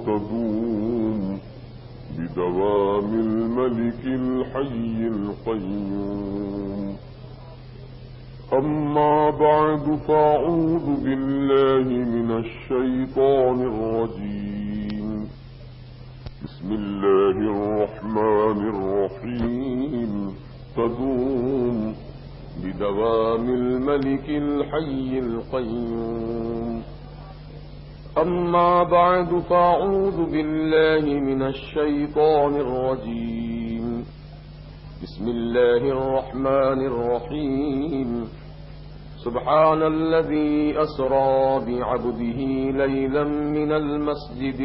تدوم بدوام الملك الحي القيوم. أما بعد فأعوذ بالله من الشيطان الرجيم. بسم الله الرحمن الرحيم. تدوم بدوام الملك الحي القيوم. أما بعد فأعوذ بالله من الشيطان الرجيم. بسم الله الرحمن الرحيم. سبحان الذي أسرى بعبده ليلا من المسجد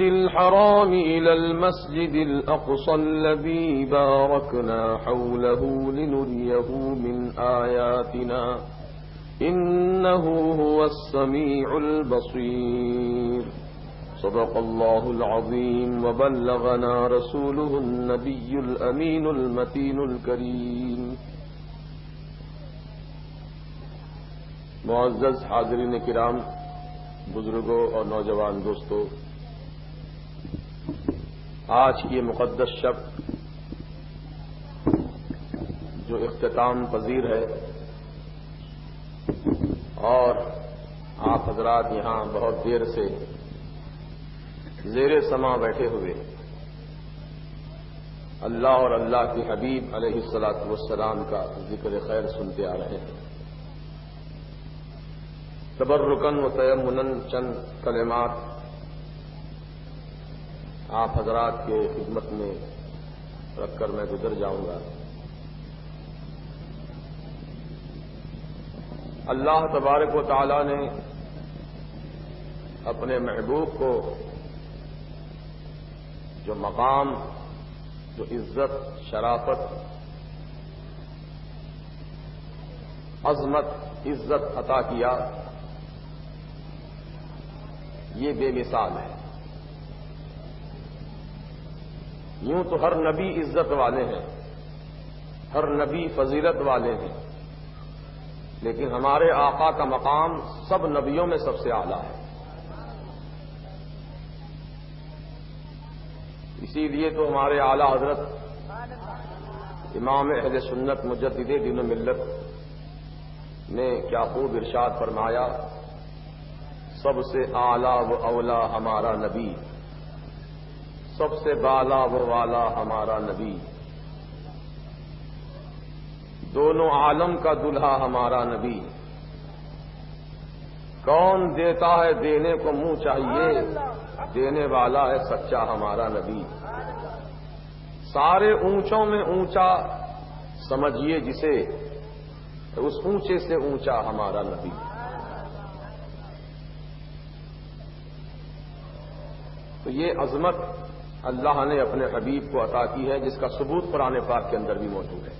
الحرام إلى المسجد الأقصى الذي باركنا حوله لنريه من آياتنا إنه هو السميع البصير. صدق الله العظيم وبلغنا رسوله النبي الأمين المتين الكريم. معزز حاضرین کرام، بزرگوں اور نوجوان دوستوں، آج کی یہ مقدس شب جو اختتام پذیر ہے اور آپ حضرات یہاں بہت دیر سے زیر سما بیٹھے ہوئے اللہ اور اللہ کے حبیب علیہ الصلاۃ والسلام کا ذکر خیر سنتے آ رہے ہیں. تبرکن و تیمنن چند کلمات آپ حضرات کے خدمت میں رکھ کر میں گزر جاؤں گا. اللہ تبارک و تعالی نے اپنے محبوب کو جو مقام، جو عزت، شرافت، عظمت، عزت عطا کیا، یہ بے مثال ہے. یوں تو ہر نبی عزت والے ہیں، ہر نبی فضیلت والے ہیں، لیکن ہمارے آقا کا مقام سب نبیوں میں سب سے اعلیٰ ہے. اسی لیے تو ہمارے اعلیٰ حضرت امام اہل سنت مجدد دین و ملت نے کیا خوب ارشاد فرمایا، سب سے اعلیٰ و اولا ہمارا نبی، سب سے بالا و والا ہمارا نبی، دونوں عالم کا دلہا ہمارا نبی. کون دیتا ہے دینے کو منہ چاہیے، دینے والا ہے سچا ہمارا نبی. سارے اونچوں میں اونچا سمجھیے جسے، اس اونچے سے اونچا ہمارا نبی. تو یہ عظمت اللہ نے اپنے حبیب کو عطا کی ہے، جس کا ثبوت قرآن پاک کے اندر بھی موجود ہے.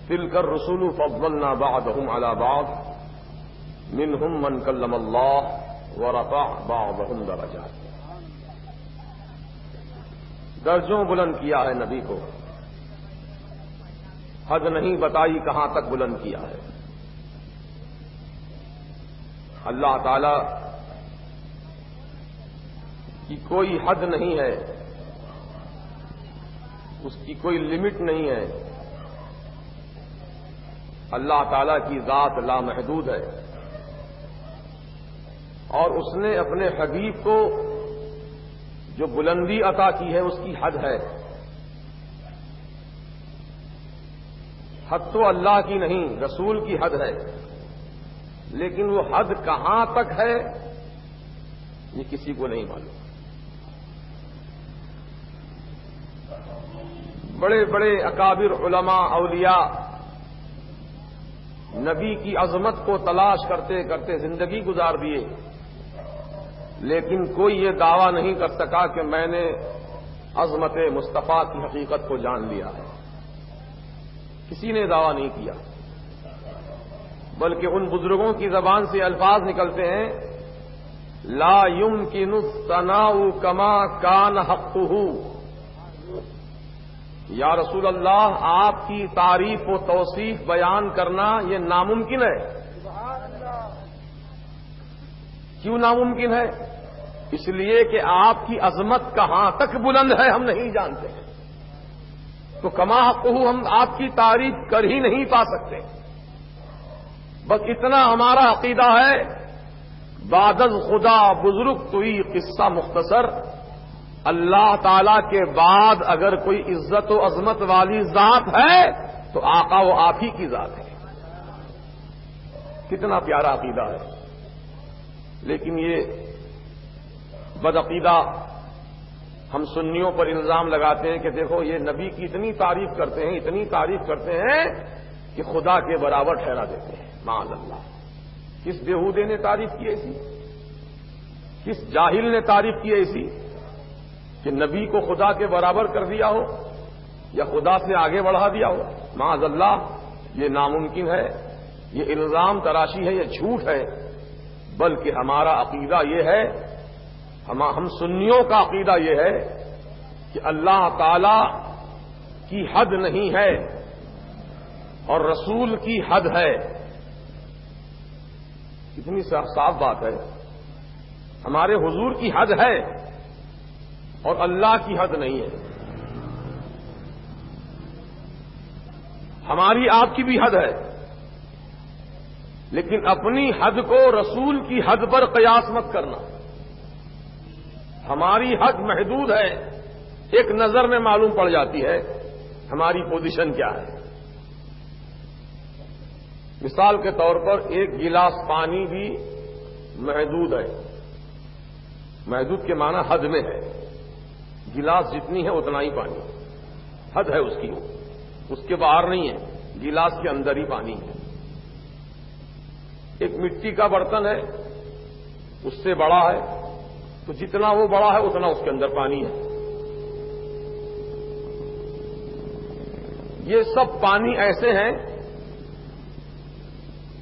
تلک الرسل فضلنا بعضهم على بعض منهم من کلم اللہ ورفع بعضهم درجات. درجوں بلند کیا ہے نبی کو، حد نہیں بتائی کہاں تک بلند کیا ہے. اللہ تعالی کی کوئی حد نہیں ہے، اس کی کوئی لمٹ نہیں ہے. اللہ تعالی کی ذات لامحدود ہے، اور اس نے اپنے حبیب کو جو بلندی عطا کی ہے اس کی حد ہے. حد تو اللہ کی نہیں، رسول کی حد ہے، لیکن وہ حد کہاں تک ہے یہ کسی کو نہیں معلوم. بڑے بڑے اکابر علماء اولیاء نبی کی عظمت کو تلاش کرتے کرتے زندگی گزار دیے، لیکن کوئی یہ دعویٰ نہیں کر سکا کہ میں نے عظمت مصطفیٰ کی حقیقت کو جان لیا ہے. کسی نے دعویٰ نہیں کیا، بلکہ ان بزرگوں کی زبان سے الفاظ نکلتے ہیں، لا يمكن الثناء كما كان حقه. یا رسول اللہ، آپ کی تعریف و توصیف بیان کرنا یہ ناممکن ہے. کیوں ناممکن ہے؟ اس لیے کہ آپ کی عظمت کہاں تک بلند ہے ہم نہیں جانتے ہیں، تو کما حقہ ہم آپ کی تعریف کر ہی نہیں پا سکتے۔ بس اتنا ہمارا عقیدہ ہے، بعد از خدا بزرگ توئی قصہ مختصر، اللہ تعالی کے بعد اگر کوئی عزت و عظمت والی ذات ہے تو آقا وہ آپ ہی کی ذات ہے۔ کتنا پیارا عقیدہ ہے، لیکن یہ بدعقیدہ ہم سنیوں پر الزام لگاتے ہیں کہ دیکھو یہ نبی کی اتنی تعریف کرتے ہیں، اتنی تعریف کرتے ہیں کہ خدا کے برابر ٹھہرا دیتے ہیں، معاذ اللہ۔ کس بیہودے نے تعریف کی ایسی؟ کس جاہل نے تعریف کی ایسی کہ نبی کو خدا کے برابر کر دیا ہو یا خدا سے آگے بڑھا دیا ہو؟ معاذ اللہ، یہ ناممکن ہے، یہ الزام تراشی ہے، یہ جھوٹ ہے۔ بلکہ ہمارا عقیدہ یہ ہے، ہم سنیوں کا عقیدہ یہ ہے کہ اللہ تعالی کی حد نہیں ہے اور رسول کی حد ہے۔ کتنی صاف بات ہے، ہمارے حضور کی حد ہے اور اللہ کی حد نہیں ہے۔ ہماری آپ کی بھی حد ہے، لیکن اپنی حد کو رسول کی حد پر قیاس مت کرنا۔ ہماری حد محدود ہے، ایک نظر میں معلوم پڑ جاتی ہے ہماری پوزیشن کیا ہے۔ مثال کے طور پر ایک گلاس پانی بھی محدود ہے، محدود کے معنی حد میں ہے، گلاس جتنی ہے اتنا ہی پانی، حد ہے اس کی، اس کے باہر نہیں ہے، گلاس کے اندر ہی پانی ہے۔ ایک مٹی کا برتن ہے، اس سے بڑا ہے تو جتنا وہ بڑا ہے اتنا اس کے اندر پانی ہے۔ یہ سب پانی ایسے ہیں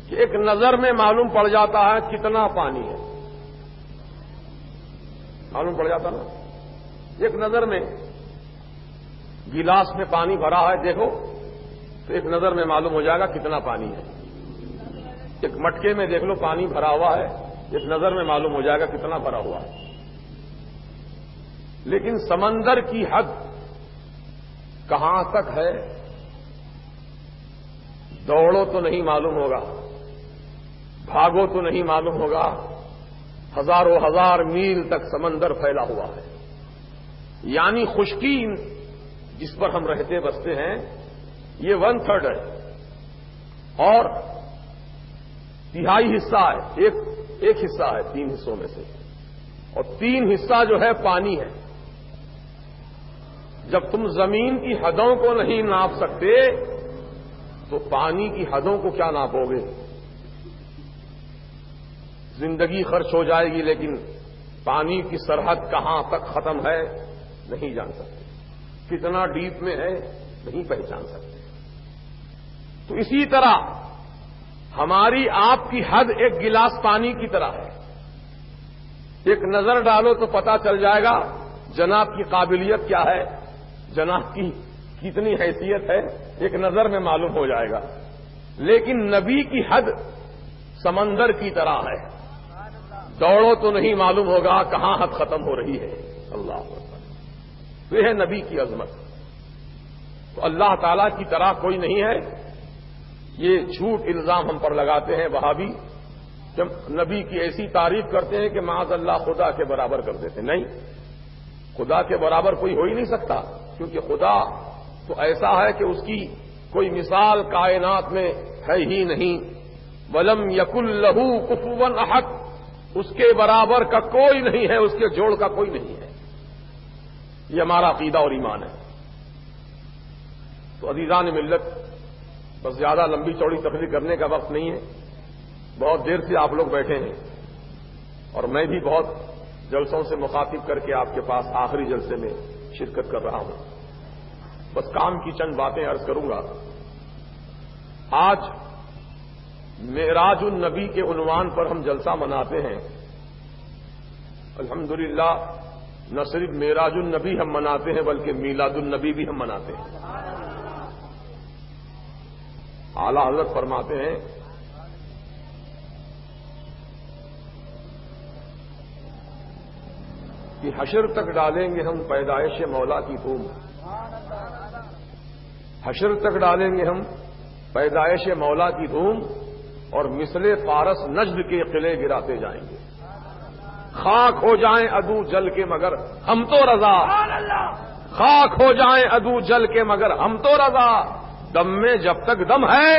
کہ ایک نظر میں معلوم پڑ جاتا ہے کتنا پانی ہے، معلوم پڑ جاتا نا، ایک نظر میں گلاس میں پانی بھرا ہے دیکھو تو ایک نظر میں معلوم ہو جائے گا کتنا پانی ہے۔ ایک مٹکے میں دیکھ لو پانی بھرا ہوا ہے، ایک نظر میں معلوم ہو جائے گا کتنا بھرا ہوا ہے۔ لیکن سمندر کی حد کہاں تک ہے دوڑو تو نہیں معلوم ہوگا، بھاگو تو نہیں معلوم ہوگا، ہزاروں ہزار میل تک سمندر پھیلا ہوا ہے۔ یعنی خشکی جس پر ہم رہتے بستے ہیں یہ 1/3 ہے اور تہائی حصہ ہے، ایک حصہ ہے 3 حصوں میں سے، اور 3 حصہ جو ہے پانی ہے۔ جب تم زمین کی حدوں کو نہیں ناپ سکتے تو پانی کی حدوں کو کیا ناپو گے؟ زندگی خرچ ہو جائے گی لیکن پانی کی سرحد کہاں تک ختم ہے نہیں جان سکتے، کتنا ڈیپ میں ہے نہیں پہچان سکتے۔ تو اسی طرح ہماری آپ کی حد ایک گلاس پانی کی طرح ہے، ایک نظر ڈالو تو پتا چل جائے گا جناب کی قابلیت کیا ہے، جناب کی کتنی حیثیت ہے، ایک نظر میں معلوم ہو جائے گا۔ لیکن نبی کی حد سمندر کی طرح ہے، دوڑو تو نہیں معلوم ہوگا کہاں حد ختم ہو رہی ہے۔ اللہ اکبر، یہ ہے نبی کی عظمت۔ تو اللہ تعالی کی طرح کوئی نہیں ہے، یہ جھوٹ الزام ہم پر لگاتے ہیں وہابی، جب نبی کی ایسی تعریف کرتے ہیں کہ معاذ اللہ خدا کے برابر کر دیتے۔ نہیں، خدا کے برابر کوئی ہو ہی نہیں سکتا، کیونکہ خدا تو ایسا ہے کہ اس کی کوئی مثال کائنات میں ہے ہی نہیں۔ وَلَمْ يَكُنْ لَهُ كُفُوًا أَحَدٌ، اس کے برابر کا کوئی نہیں ہے، اس کے جوڑ کا کوئی نہیں ہے۔ یہ ہمارا عقیدہ اور ایمان ہے۔ تو عزیزان ملت، بس زیادہ لمبی چوڑی تقریر کرنے کا وقت نہیں ہے، بہت دیر سے آپ لوگ بیٹھے ہیں اور میں بھی بہت جلسوں سے مخاطب کر کے آپ کے پاس آخری جلسے میں شرکت کر رہا ہوں۔ بس کام کی چند باتیں عرض کروں گا۔ آج معراج النبی کے عنوان پر ہم جلسہ مناتے ہیں۔ الحمدللہ نہ صرف معراج النبی ہم مناتے ہیں بلکہ میلاد النبی بھی ہم مناتے ہیں۔ اعلیٰ حضرت فرماتے ہیں کہ حشر تک ڈالیں گے ہم پیدائش مولا کی دھوم، حشر تک ڈالیں گے ہم پیدائش مولا کی دھوم، اور مثل فارس نجد کے قلعے گراتے جائیں گے۔ خاک ہو جائیں عدو جل کے مگر ہم تو رضا، خاک ہو جائیں عدو جل کے مگر ہم تو رضا، دم میں جب تک دم ہے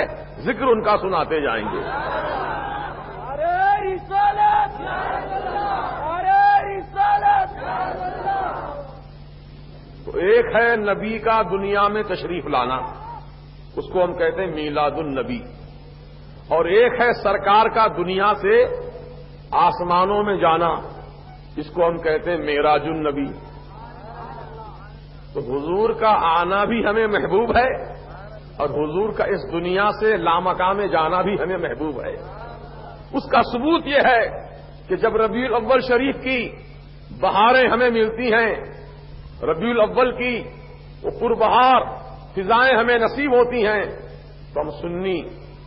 ذکر ان کا سناتے جائیں گے۔ تو ایک ہے نبی کا دنیا میں تشریف لانا، اس کو ہم کہتے ہیں میلاد النبی، اور ایک ہے سرکار کا دنیا سے آسمانوں میں جانا، اس کو ہم کہتے ہیں معراج النبی۔ تو حضور کا آنا بھی ہمیں محبوب ہے، اور حضور کا اس دنیا سے لامکان میں جانا بھی ہمیں محبوب ہے۔ اس کا ثبوت یہ ہے کہ جب ربیع الاول شریف کی بہاریں ہمیں ملتی ہیں، ربیع الاول کی وہ پربہار فضائیں ہمیں نصیب ہوتی ہیں، تو ہم سنی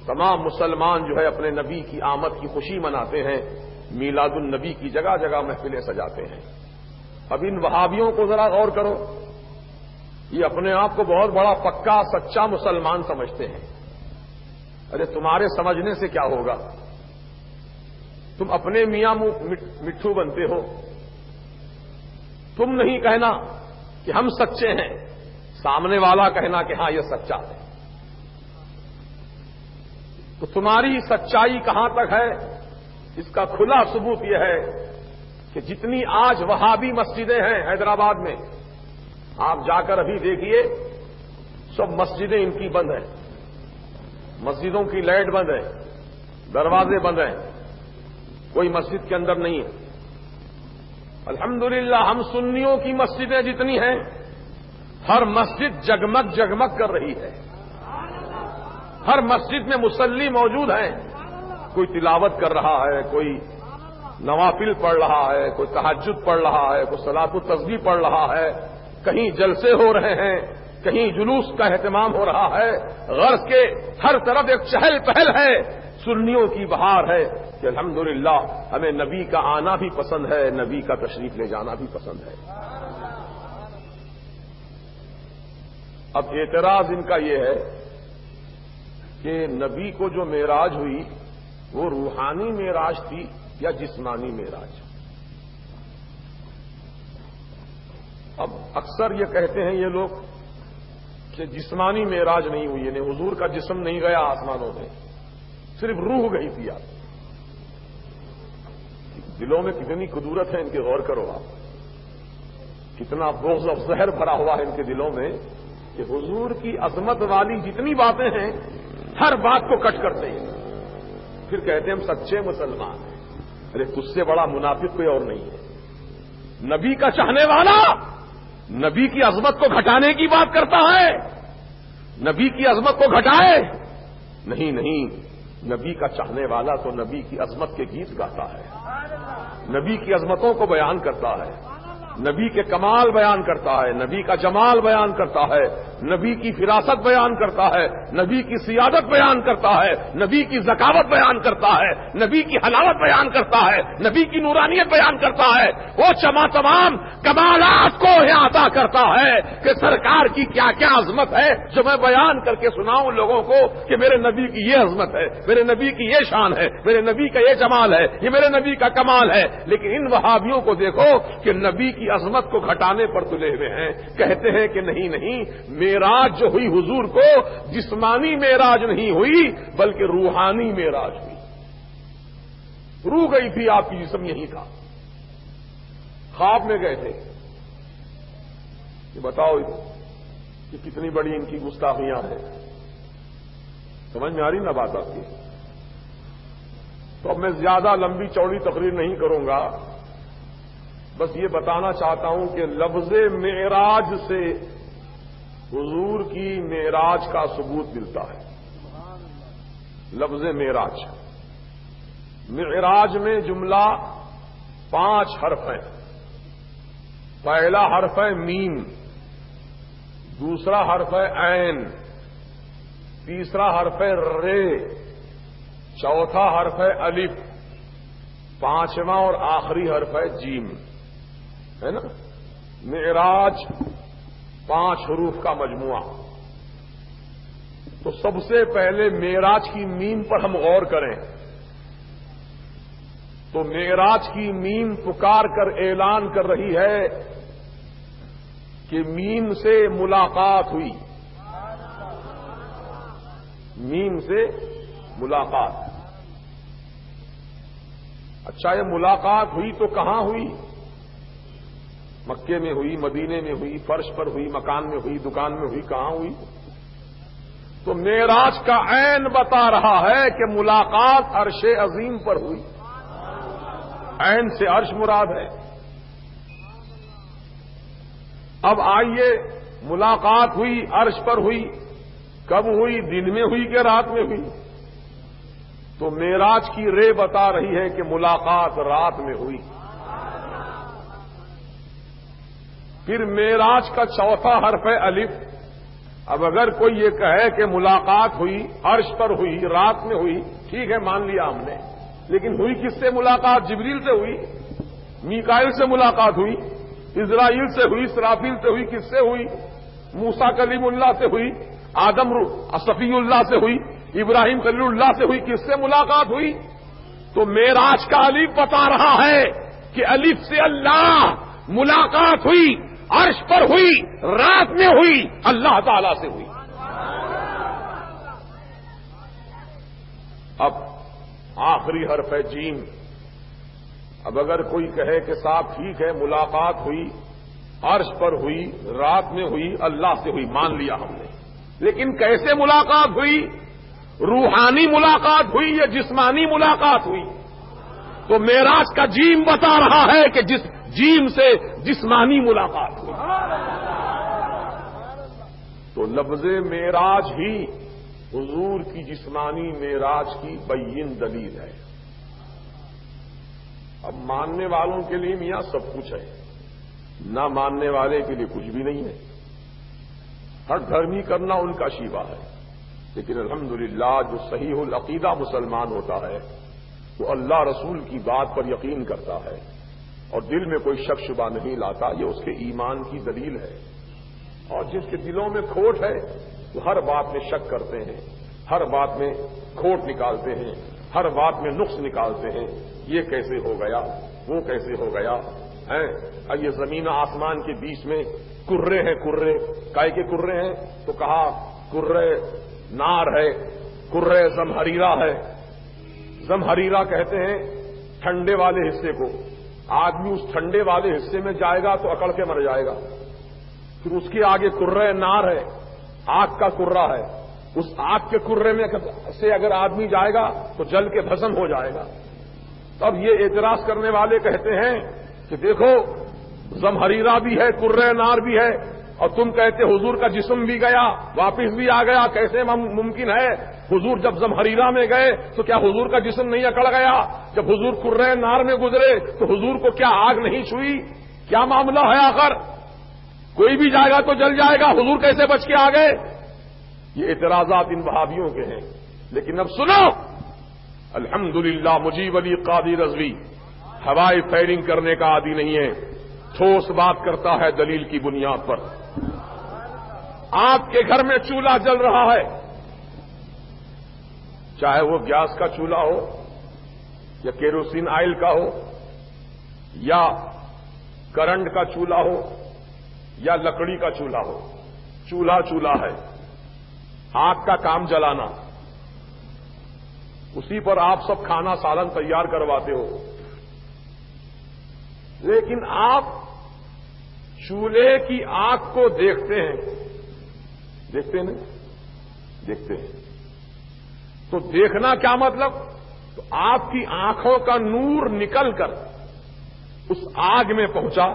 تمام مسلمان جو ہے اپنے نبی کی آمد کی خوشی مناتے ہیں، میلاد النبی کی جگہ جگہ محفلیں سجاتے ہیں۔ اب ان وہابیوں کو ذرا غور کرو، یہ اپنے آپ کو بہت بڑا پکا سچا مسلمان سمجھتے ہیں۔ ارے تمہارے سمجھنے سے کیا ہوگا؟ تم اپنے میاں مٹھو بنتے ہو، تم نہیں کہنا کہ ہم سچے ہیں، سامنے والا کہنا کہ ہاں یہ سچا ہے۔ تو تمہاری سچائی کہاں تک ہے؟ اس کا کھلا ثبوت یہ ہے کہ جتنی آج وہابی مسجدیں ہیں حیدرآباد میں، آپ جا کر ابھی دیکھیے، سب مسجدیں ان کی بند ہیں، مسجدوں کی لائٹ بند ہے، دروازے بند ہیں، کوئی مسجد کے اندر نہیں ہے۔ الحمدللہ ہم سنیوں کی مسجدیں جتنی ہیں، ہر مسجد جگمگ جگمگ کر رہی ہے، ہر مسجد میں مصلی موجود ہیں، کوئی تلاوت کر رہا ہے، کوئی نوافل پڑھ رہا ہے، کوئی تہجد پڑھ رہا ہے، کوئی صلاۃ التسبیح پڑھ رہا ہے، کہیں جلسے ہو رہے ہیں، کہیں جلوس کا اہتمام ہو رہا ہے، غرض کے ہر طرف ایک چہل پہل ہے، سنیوں کی بہار ہے کہ الحمدللہ ہمیں نبی کا آنا بھی پسند ہے، نبی کا تشریف لے جانا بھی پسند ہے۔ اب اعتراض ان کا یہ ہے کہ نبی کو جو معراج ہوئی وہ روحانی معراج تھی یا جسمانی معراج؟ اب اکثر یہ کہتے ہیں یہ لوگ کہ جسمانی معراج نہیں ہوئی، یعنی حضور کا جسم نہیں گیا آسمانوں میں، صرف روح گئی تھی۔ آپ دلوں میں کتنی قدورت ہے ان کے، غور کرو آپ، کتنا بغض اور زہر بھرا ہوا ہے ان کے دلوں میں کہ حضور کی عظمت والی جتنی باتیں ہیں ہر بات کو کٹ کرتے ہیں، پھر کہتے ہیں ہم سچے مسلمان ہیں۔ ارے تجھ سے بڑا منافق کوئی اور نہیں ہے۔ نبی کا چاہنے والا نبی کی عظمت کو گھٹانے کی بات کرتا ہے، نبی کی عظمت کو گھٹائے؟ نہیں نہیں، نبی کا چاہنے والا تو نبی کی عظمت کے گیت گاتا ہے، نبی کی عظمتوں کو بیان کرتا ہے، نبی کے کمال بیان کرتا ہے، نبی کا جمال بیان کرتا ہے، نبی کی فراست بیان کرتا ہے، نبی کی سیادت بیان کرتا ہے، نبی کی ذکاوت بیان کرتا ہے، نبی کی حلاوت بیان کرتا ہے، نبی کی نورانیت بیان کرتا ہے۔ وہ تمام کمالات کو عطا کرتا ہے کہ سرکار کی کیا کیا عظمت ہے جو میں بیان کر کے سناؤں لوگوں کو کہ میرے نبی کی یہ عظمت ہے، میرے نبی کی یہ شان ہے، میرے نبی کا یہ جمال ہے، یہ میرے نبی کا کمال ہے۔ لیکن ان وہابیوں کو دیکھو کہ نبی کی عظمت کو گھٹانے پر تلے ہوئے ہیں، کہتے ہیں کہ نہیں نہیں، معراج جو ہوئی حضور کو جسمانی معراج نہیں ہوئی بلکہ روحانی معراج ہوئی، روح گئی تھی آپ کی، جسم یہی تھا، خواب میں گئے تھے۔ کہ بتاؤ کہ کتنی بڑی ان کی گستاخیاں ہیں، سمجھ میں آ رہی نا بات آپ کی؟ تو اب میں زیادہ لمبی چوڑی تقریر نہیں کروں گا، بس یہ بتانا چاہتا ہوں کہ لفظ معراج سے حضور کی معراج کا ثبوت ملتا ہے۔ لفظ معراج، معراج میں جملہ 5 حرف ہیں۔ پہلا حرف ہے میم، دوسرا حرف ہے عین، تیسرا حرف ہے رے، چوتھا حرف ہے الف، پانچواں اور آخری حرف ہے جیم۔ ہے نا؟ معراج 5 حروف کا مجموعہ. تو سب سے پہلے معراج کی میم پر ہم غور کریں تو معراج کی میم پکار کر اعلان کر رہی ہے کہ میم سے ملاقات ہوئی. میم سے ملاقات. اچھا، یہ ملاقات ہوئی تو کہاں ہوئی؟ مکے میں ہوئی، مدینے میں ہوئی، فرش پر ہوئی، مکان میں ہوئی، دکان میں ہوئی، کہاں ہوئی؟ تو معراج کا عین بتا رہا ہے کہ ملاقات عرش عظیم پر ہوئی. عین سے عرش مراد ہے. اب آئیے، ملاقات ہوئی، عرش پر ہوئی. کب ہوئی؟ دن میں ہوئی کہ رات میں ہوئی؟ تو معراج کی رے بتا رہی ہے کہ ملاقات رات میں ہوئی. پھر معراج کا چوتھا حرف ہے الف. اب اگر کوئی یہ کہے کہ ملاقات ہوئی، عرش پر ہوئی، رات میں ہوئی، ٹھیک ہے، مان لیا ہم نے. لیکن ہوئی کس سے ملاقات؟ جبریل سے ہوئی، میکائیل سے ملاقات ہوئی، اسرائیل سے ہوئی، اسرافیل سے ہوئی. کس سے ہوئی؟ موسیٰ کلیم اللہ سے ہوئی، آدم صفی اللہ سے ہوئی، ابراہیم خلیل اللہ سے ہوئی. کس سے ملاقات ہوئی؟ تو معراج کا الف بتا رہا ہے کہ الف سے اللہ، ملاقات ہوئی، عرش پر ہوئی، رات میں ہوئی، اللہ تعالی سے ہوئی. اب آخری حرف ہے جیم. اب اگر کوئی کہے کہ صاحب ٹھیک ہے، ملاقات ہوئی، عرش پر ہوئی، رات میں ہوئی، اللہ سے ہوئی، مان لیا ہم نے. لیکن کیسے ملاقات ہوئی؟ روحانی ملاقات ہوئی یا جسمانی ملاقات ہوئی؟ تو معراج کا جیم بتا رہا ہے کہ جیم سے جسمانی ملاقات ہوئی. تو لفظ معراج ہی حضور کی جسمانی معراج کی بین دلیل ہے. اب ماننے والوں کے لیے میاں سب کچھ ہے، نہ ماننے والے کے لیے کچھ بھی نہیں ہے. ہر دھرمی کرنا ان کا شیوا ہے. لیکن الحمدللہ جو صحیح العقیدہ مسلمان ہوتا ہے وہ اللہ رسول کی بات پر یقین کرتا ہے اور دل میں کوئی شک شبہ نہیں لاتا. یہ اس کے ایمان کی دلیل ہے. اور جس کے دلوں میں کھوٹ ہے وہ ہر بات میں شک کرتے ہیں، ہر بات میں کھوٹ نکالتے ہیں، ہر بات میں نقص نکالتے ہیں. یہ کیسے ہو گیا، وہ کیسے ہو گیا ہے؟ یہ زمین آسمان کے بیچ میں کرے ہیں. کرے کائے کے کرے ہیں؟ تو کہا کرے نار ہے، کرے زمہریرہ ہے. زمہریرہ کہتے ہیں ٹھنڈے والے حصے کو. آدمی اس ٹھنڈے والے حصے میں جائے گا تو اکڑ کے مر جائے گا. پھر اس کے آگے کرے نار ہے، آگ کا کرہ ہے. اس آگ کے کرے میں سے اگر آدمی جائے گا تو جل کے بھسم ہو جائے گا. تب یہ اعتراض کرنے والے کہتے ہیں کہ دیکھو زمہریرہ بھی ہے، کرے نار بھی ہے، اور تم کہتے حضور کا جسم بھی گیا، واپس بھی آ گیا. کیسے ممکن ہے؟ حضور جب زمہریرہ میں گئے تو کیا حضور کا جسم نہیں اکڑ گیا؟ جب حضور کرے نار میں گزرے تو حضور کو کیا آگ نہیں چھوئی؟ کیا معاملہ ہے آخر؟ کوئی بھی جائے گا تو جل جائے گا، حضور کیسے بچ کے آ گئے؟ یہ اعتراضات ان وہابیوں کے ہیں. لیکن اب سنو، الحمدللہ مجیب علی قادری رضوی ہوائی فائرنگ کرنے کا عادی نہیں ہے. ٹھوس بات کرتا ہے دلیل کی بنیاد پر. آپ کے گھر میں چولہا جل رہا ہے، چاہے وہ گیس کا چولہا ہو یا کیروسین آئل کا ہو یا کرنٹ کا چولہا ہو یا لکڑی کا چولہا ہو. چولہا ہے، آگ کا کام جلانا. اسی پر آپ سب کھانا سالن تیار کرواتے ہو. لیکن آپ چولہے کی آگ کو دیکھتے ہیں دیکھتے ہیں تو دیکھنا کیا مطلب؟ تو آپ کی آنکھوں کا نور نکل کر اس آگ میں پہنچا،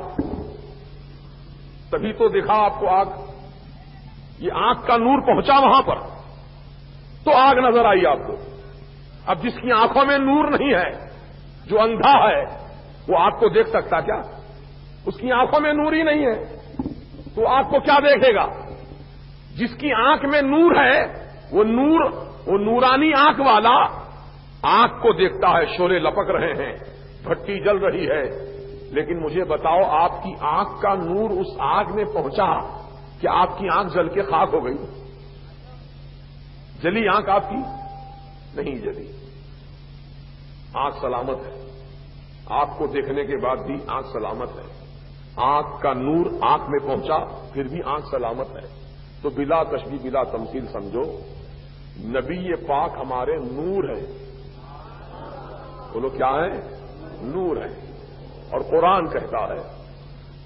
تبھی تو دیکھا آپ کو آگ. یہ آنکھ کا نور پہنچا وہاں پر تو آگ نظر آئی آپ کو. اب جس کی آنکھوں میں نور نہیں ہے، جو اندھا ہے، وہ آگ کو دیکھ سکتا کیا؟ اس کی آنکھوں میں نور ہی نہیں ہے تو آگ کو کیا دیکھے گا؟ جس کی آنکھ میں نور ہے وہ نورانی آنکھ والا آنکھ کو دیکھتا ہے. شعلے لپک رہے ہیں، بھٹی جل رہی ہے، لیکن مجھے بتاؤ آپ کی آنکھ کا نور اس آگ میں پہنچا کہ آپ کی آنکھ جل کے خاک ہو گئی؟ جلی آنکھ آپ کی؟ نہیں جلی، آنکھ سلامت ہے، آپ کو دیکھنے کے بعد بھی آنکھ سلامت ہے، آنکھ کا نور آنکھ میں پہنچا پھر بھی آنکھ سلامت ہے۔ تو بلا تشبیہ بلا تمثیل سمجھو، نبی پاک ہمارے نور ہے، بولو کیا ہے؟ نور ہے۔ اور قرآن کہتا ہے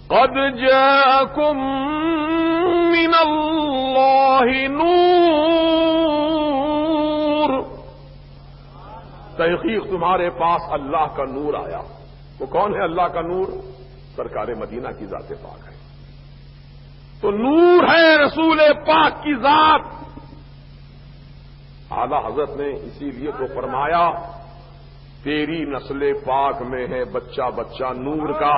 قد جاءکم من اللہ نور، تحقیق تمہارے پاس اللہ کا نور آیا۔ وہ کون ہے اللہ کا نور؟ سرکار مدینہ کی ذات پاک ہے۔ تو نور ہے رسول پاک کی ذات۔ اعلی حضرت نے اسی لیے تو فرمایا تیری نسل پاک میں ہے بچہ بچہ نور کا۔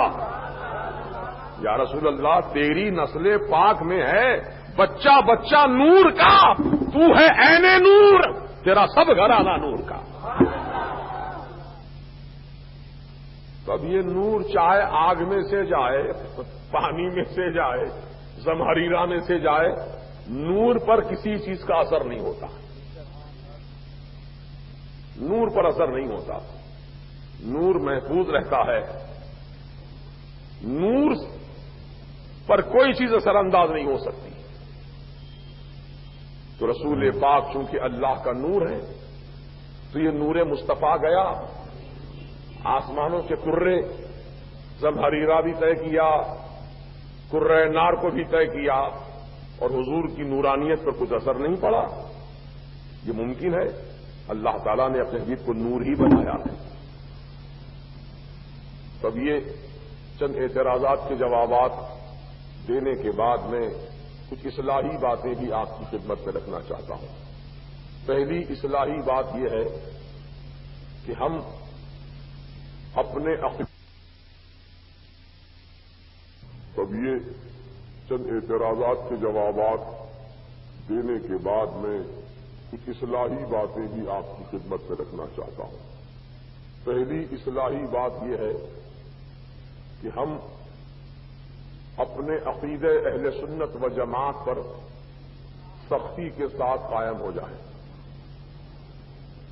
یا رسول اللہ تیری نسل پاک میں ہے بچہ بچہ نور کا، تو ہے عین نور، تیرا سب گھرانہ نور کا۔ تو اب یہ نور چاہے آگ میں سے جائے، پانی میں سے جائے، زمہریرہ میں سے جائے، نور پر کسی چیز کا اثر نہیں ہوتا، نور پر اثر نہیں ہوتا، نور محفوظ رہتا ہے، نور پر کوئی چیز اثر انداز نہیں ہو سکتی۔ تو رسول پاک چونکہ اللہ کا نور ہے تو یہ نور مصطفیٰ گیا، آسمانوں کے کرے، زمہریرہ بھی طے کیا، کرہ نار کو بھی طے کیا، اور حضور کی نورانیت پر کچھ اثر نہیں پڑا۔ یہ ممکن ہے؟ اللہ تعالیٰ نے اپنے حبیب کو نور ہی بنایا ہے۔ تب یہ چند اعتراضات کے جوابات دینے کے بعد میں کچھ اصلاحی باتیں بھی آپ کی خدمت میں رکھنا چاہتا ہوں۔ پہلی اصلاحی بات یہ ہے کہ ہم اپنے تب یہ چند اعتراضات کے جوابات دینے کے بعد میں کچھ اصلاحی باتیں بھی آپ کی خدمت میں رکھنا چاہتا ہوں۔ پہلی اصلاحی بات یہ ہے کہ ہم اپنے عقیدہ اہل سنت و جماعت پر سختی کے ساتھ قائم ہو جائیں،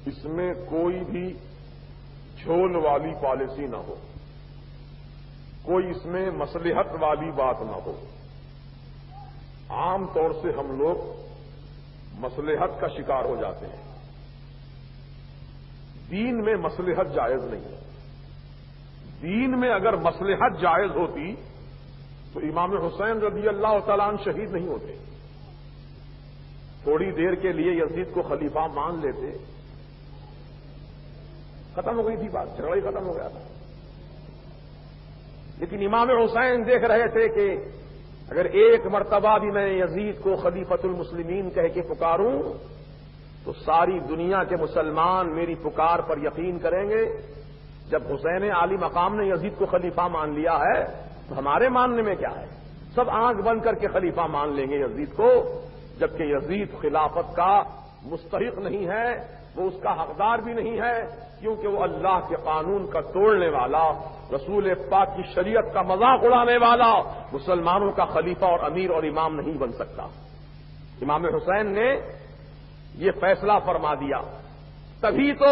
اس میں کوئی بھی جھول والی پالیسی نہ ہو، کوئی اس میں مصلحت والی بات نہ ہو۔ عام طور سے ہم لوگ مصلحت کا شکار ہو جاتے ہیں، دین میں مصلحت جائز نہیں ہے۔ دین میں اگر مصلحت جائز ہوتی تو امام حسین رضی اللہ تعالیٰ عنہ شہید نہیں ہوتے، تھوڑی دیر کے لیے یزید کو خلیفہ مان لیتے، ختم ہو گئی تھی بات، جھگڑا ہی ختم ہو گیا تھا۔ لیکن امام حسین دیکھ رہے تھے کہ اگر ایک مرتبہ بھی میں یزید کو خلیفۃ المسلمین کہہ کے پکاروں تو ساری دنیا کے مسلمان میری پکار پر یقین کریں گے۔ جب حسین عالی مقام نے یزید کو خلیفہ مان لیا ہے تو ہمارے ماننے میں کیا ہے؟ سب آنکھ بند کر کے خلیفہ مان لیں گے یزید کو، جبکہ یزید خلافت کا مستحق نہیں ہے، وہ اس کا حقدار بھی نہیں ہے، کیونکہ وہ اللہ کے قانون کا توڑنے والا، رسول پاک کی شریعت کا مذاق اڑانے والا مسلمانوں کا خلیفہ اور امیر اور امام نہیں بن سکتا۔ امام حسین نے یہ فیصلہ فرما دیا، تبھی تو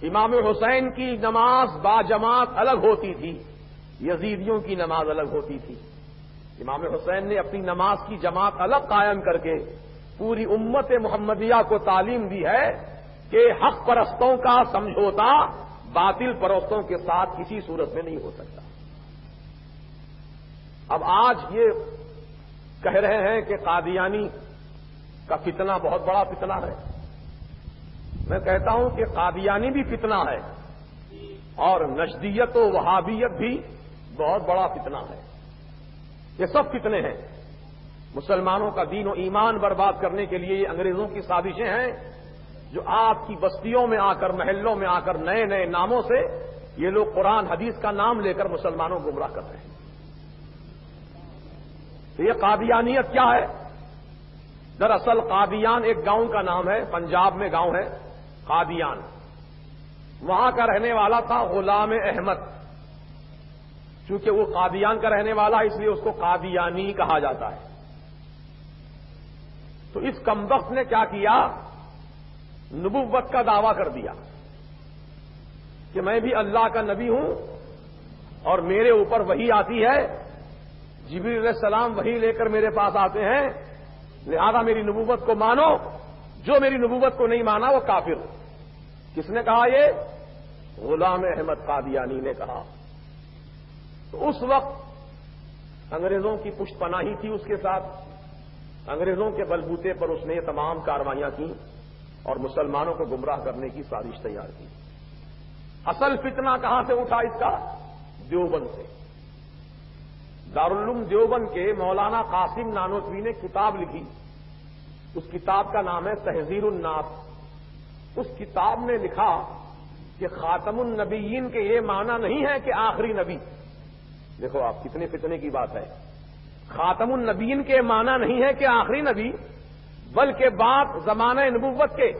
امام حسین کی نماز با جماعت الگ ہوتی تھی، یزیدیوں کی نماز الگ ہوتی تھی۔ امام حسین نے اپنی نماز کی جماعت الگ قائم کر کے پوری امت محمدیہ کو تعلیم دی ہے کہ حق پرستوں کا سمجھوتا باطل پرستوں کے ساتھ کسی صورت میں نہیں ہو سکتا۔ اب آج یہ کہہ رہے ہیں کہ قادیانی کا فتنہ بہت بڑا فتنہ ہے، میں کہتا ہوں کہ قادیانی بھی فتنہ ہے اور نجدیت و وہابیت بھی بہت بڑا فتنہ ہے۔ یہ سب فتنے ہیں، مسلمانوں کا دین و ایمان برباد کرنے کے لیے یہ انگریزوں کی سازشیں ہیں جو آپ کی بستیوں میں آ کر، محلوں میں آ کر نئے نئے ناموں سے یہ لوگ قرآن حدیث کا نام لے کر مسلمانوں کو گمراہ کر رہے ہیں۔ تو یہ قادیانیت کیا ہے؟ دراصل قادیان ایک گاؤں کا نام ہے، پنجاب میں گاؤں ہے قادیان، وہاں کا رہنے والا تھا غلام احمد۔ چونکہ وہ قادیان کا رہنے والا ہے اس لیے اس کو قادیانی کہا جاتا ہے. تو اس کمبخت نے کیا کیا؟ نبوت کا دعویٰ کر دیا کہ میں بھی اللہ کا نبی ہوں اور میرے اوپر وحی آتی ہے، جبریل علیہ السلام وحی لے کر میرے پاس آتے ہیں، لہذا میری نبوت کو مانو، جو میری نبوت کو نہیں مانا وہ کافر. کس نے کہا یہ؟ غلام احمد قادیانی نے کہا. تو اس وقت انگریزوں کی پشت پناہی تھی اس کے ساتھ، انگریزوں کے بلبوتے پر اس نے یہ تمام کاروائیاں کی اور مسلمانوں کو گمراہ کرنے کی سازش تیار کی. اصل فتنہ کہاں سے اٹھا اس کا؟ دیوبند سے. دارالعلوم دیوبند کے مولانا قاسم نانوتوی نے کتاب لکھی، اس کتاب کا نام ہے تحذیر الناس. اس کتاب میں لکھا کہ خاتم النبیین کے یہ معنی نہیں ہے کہ آخری نبی. دیکھو آپ کتنے فتنے کی بات ہے. خاتم النبیین کے معنی نہیں ہے کہ آخری نبی، بلکہ بات زمانہ نبوت کے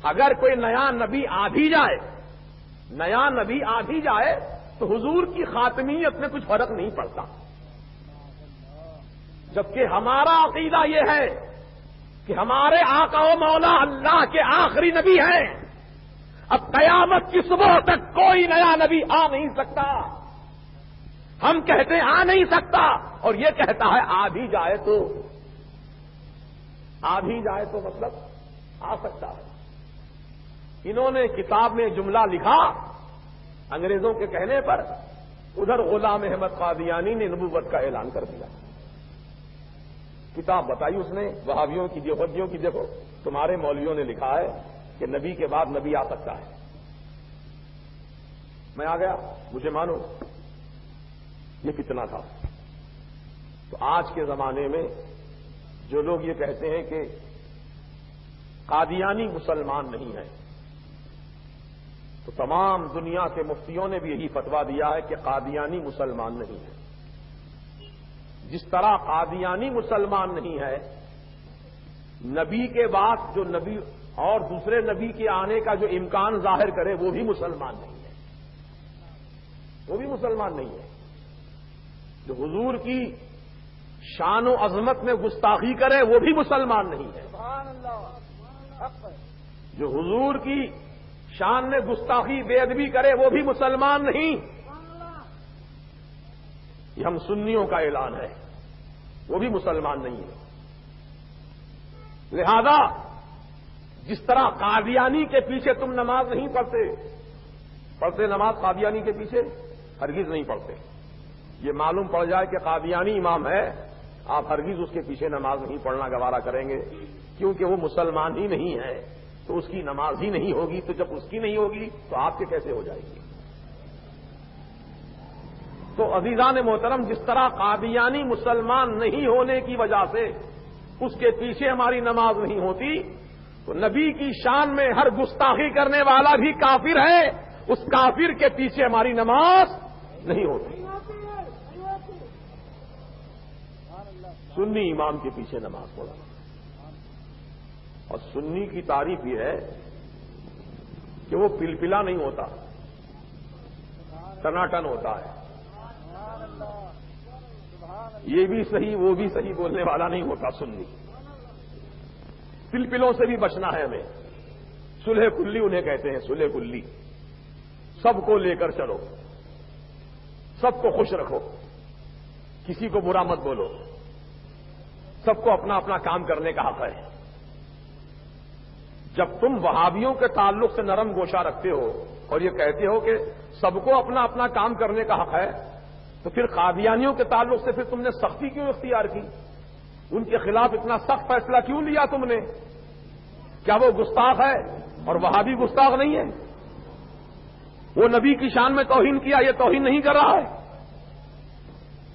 اگر کوئی نیا نبی آ بھی جائے، نیا نبی آ بھی جائے تو حضور کی خاتمیت میں کچھ فرق نہیں پڑتا. جبکہ ہمارا عقیدہ یہ ہے کہ ہمارے آقا و مولا اللہ کے آخری نبی ہیں. اب قیامت کی صبح تک کوئی نیا نبی آ نہیں سکتا. ہم کہتے ہیں آ نہیں سکتا اور یہ کہتا ہے آ بھی جائے تو، آ بھی جائے تو مطلب آ سکتا ہے. انہوں نے کتاب میں جملہ لکھا انگریزوں کے کہنے پر، ادھر غلام احمد قادیانی نے نبوت کا اعلان کر دیا. کتاب بتائی اس نے وہابیوں کی، دیوبندیوں کی، دیکھو تمہارے مولویوں نے لکھا ہے کہ نبی کے بعد نبی آ سکتا ہے. میں آ گیا، مجھے مانو یہ کتنا تھا. تو آج کے زمانے میں جو لوگ یہ کہتے ہیں کہ قادیانی مسلمان نہیں ہے، تو تمام دنیا کے مفتیوں نے بھی یہی فتویٰ دیا ہے کہ قادیانی مسلمان نہیں ہے. جس طرح قادیانی مسلمان نہیں ہے، نبی کے بعد جو نبی اور دوسرے نبی کے آنے کا جو امکان ظاہر کرے وہ بھی مسلمان نہیں ہے، وہ بھی مسلمان نہیں ہے. جو حضور کی شان و عظمت میں گستاخی کرے وہ بھی مسلمان نہیں ہے. جو حضور کی شان میں گستاخی بے ادبی کرے وہ بھی مسلمان نہیں. یہ ہم سنیوں کا اعلان ہے، وہ بھی مسلمان نہیں ہے. لہذا جس طرح قادیانی کے پیچھے تم نماز نہیں پڑھتے نماز قادیانی کے پیچھے ہرگز نہیں پڑھتے. یہ معلوم پڑ جائے کہ قادیانی امام ہے، آپ ہرگز اس کے پیچھے نماز نہیں پڑھنا گوارا کریں گے، کیونکہ وہ مسلمان ہی نہیں ہے تو اس کی نماز ہی نہیں ہوگی. تو جب اس کی نہیں ہوگی تو آپ کے کیسے ہو جائے گی؟ تو عزیزان محترم، جس طرح قادیانی مسلمان نہیں ہونے کی وجہ سے اس کے پیچھے ہماری نماز نہیں ہوتی، تو نبی کی شان میں ہر گستاخی کرنے والا بھی کافر ہے، اس کافر کے پیچھے ہماری نماز نہیں ہوتی. سنی امام کے پیچھے نماز پڑھا. اور سنی کی تعریف یہ ہے کہ وہ پلپلا نہیں ہوتا، ٹناٹن ہوتا ہے. یہ بھی صحیح وہ بھی صحیح بولنے والا نہیں ہوتا سنی. پلپلوں سے بھی بچنا ہے ہمیں. صلح کلی انہیں کہتے ہیں، صلح کلی. سب کو لے کر چلو، سب کو خوش رکھو، کسی کو برا مت بولو، سب کو اپنا اپنا کام کرنے کا حق ہے. جب تم وہابیوں کے تعلق سے نرم گوشہ رکھتے ہو اور یہ کہتے ہو کہ سب کو اپنا اپنا کام کرنے کا حق ہے، تو پھر قادیانیوں کے تعلق سے پھر تم نے سختی کیوں اختیار کی؟ ان کے خلاف اتنا سخت فیصلہ کیوں لیا تم نے؟ کیا وہ گستاخ ہے اور وہابی گستاخ نہیں ہے؟ وہ نبی کی شان میں توہین کیا، یہ توہین نہیں کر رہا ہے.